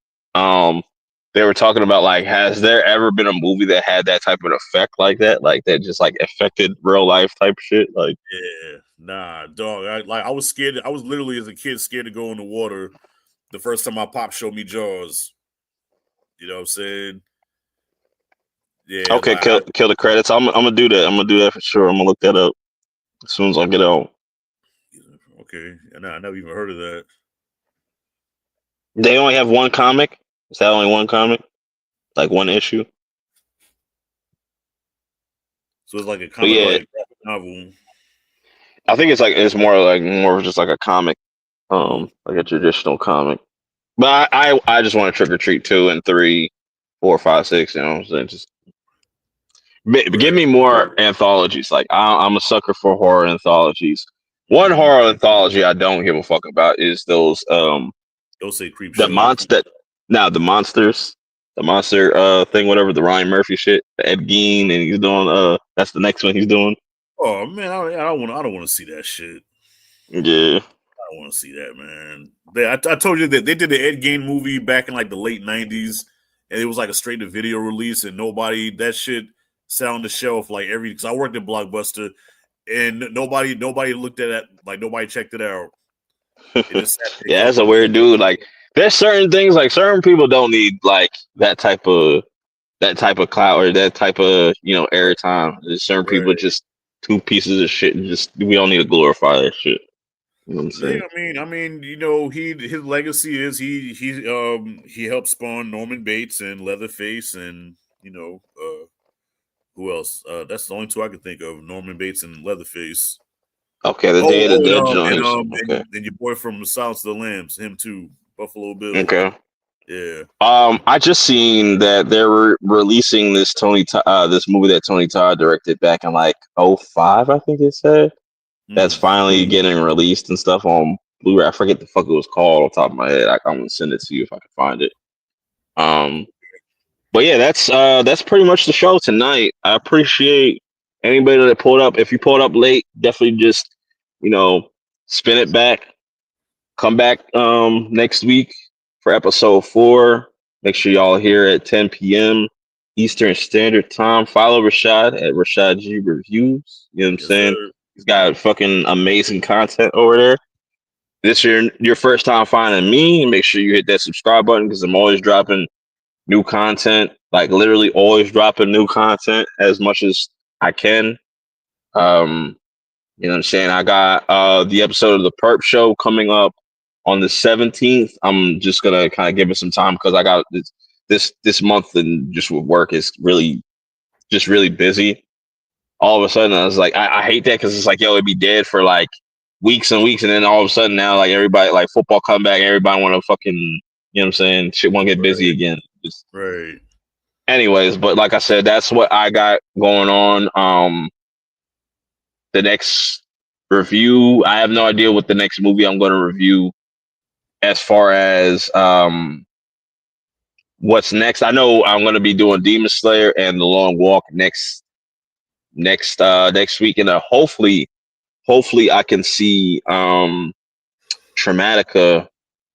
They were talking about like, has there ever been a movie that had that type of effect like that just like affected real life type shit? Like, Yeah, nah, dog. I was scared. I was literally as a kid scared to go in the water the first time my pop showed me Jaws. You know what I'm saying? Yeah, Okay, kill the credits. I'm gonna do that. I'm gonna do that for sure. I'm gonna look that up as soon as I get out. Okay, I never even heard of that. They only have one comic. Is that only one comic? Like one issue? So it's like a But comic, yeah, like novel. I think it's more of just like a comic, like a traditional comic. But I just want to Trick or Treat 2 and 3, 4, 5, 6. You know what I'm saying? Just give Right. me more anthologies. Like I'm a sucker for horror anthologies. One Mm-hmm. horror anthology I don't give a fuck about is those Don't say creep the show. monster. Now the monsters, the monster thing, whatever, the Ryan Murphy shit, the Ed Gein, and he's doing that's the next one he's doing. Oh man, I don't want to see that shit. Yeah. I don't want to see that, man. I told you that they did the Ed Gein movie back in like the late '90s, and it was like a straight to video release, and that shit sat on the shelf like because I worked at Blockbuster, and nobody looked at it, like nobody checked it out. It just sat there Yeah, because I that's a worked. weird dude. Like there's certain things like certain people don't need like that type of clout or that type of airtime. There's certain people Right. just two pieces of shit and just we don't need to glorify that shit. You know what I'm Yeah, saying? I mean, his legacy is he helped spawn Norman Bates and Leatherface and who else? That's the only two I could think of: Norman Bates and Leatherface. Okay, the Day of the Oh, Dead joints. Okay. and your boy from Silence of the Lambs, him too, Buffalo Bill. Okay. Yeah. I just seen that they're releasing this movie that Tony Todd directed back in like '05, I think it said. That's Hmm. finally getting released and stuff on Blu-ray. I forget the fuck it was called off the top of my head. I'm gonna send it to you if I can find it. Um, but yeah, that's pretty much the show tonight. I appreciate anybody that pulled up. If you pulled up late, definitely just you know spin it back. Come back next week for episode 4. Make sure y'all here at 10 p.m. Eastern Standard Time. Follow Rashad at Rashad G Reviews. You know what I'm Yes, saying? sir. He's got fucking amazing content over there. This your first time finding me, make sure you hit that subscribe button because I'm always dropping new content, like literally always dropping new content as much as I can. Um, you know what I'm saying? I got the episode of the Perp Show coming up on the 17th. I'm just gonna kind of give it some time because I got this month and just with work is really busy. All of a sudden, I was like, I hate that because it's like, yo, it'd be dead for like weeks and weeks, and then all of a sudden now, like everybody, like football come back, everybody want to fucking, you know what I'm saying? Shit want to get busy again. Just, Right. anyways, but like I said, that's what I got going on. The next review, I have no idea what the next movie I'm going to review as far as what's next. I know I'm going to be doing Demon Slayer and The Long Walk next week, and hopefully I can see Traumatica,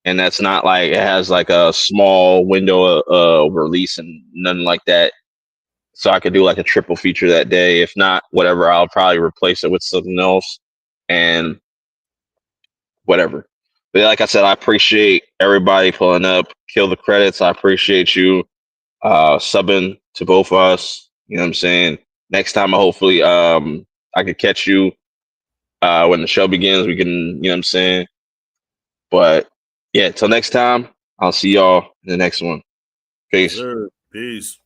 and that's not like it has like a small window release and nothing like that. So I could do like a triple feature that day. If not, whatever, I'll probably replace it with something else and whatever. But like I said, I appreciate everybody pulling up. Kill the credits. I appreciate you subbing to both of us. You know what I'm saying? Next time, hopefully, I could catch you when the show begins. We can, you know what I'm saying? But yeah, till next time, I'll see y'all in the next one. Yes, Peace. sir. Peace.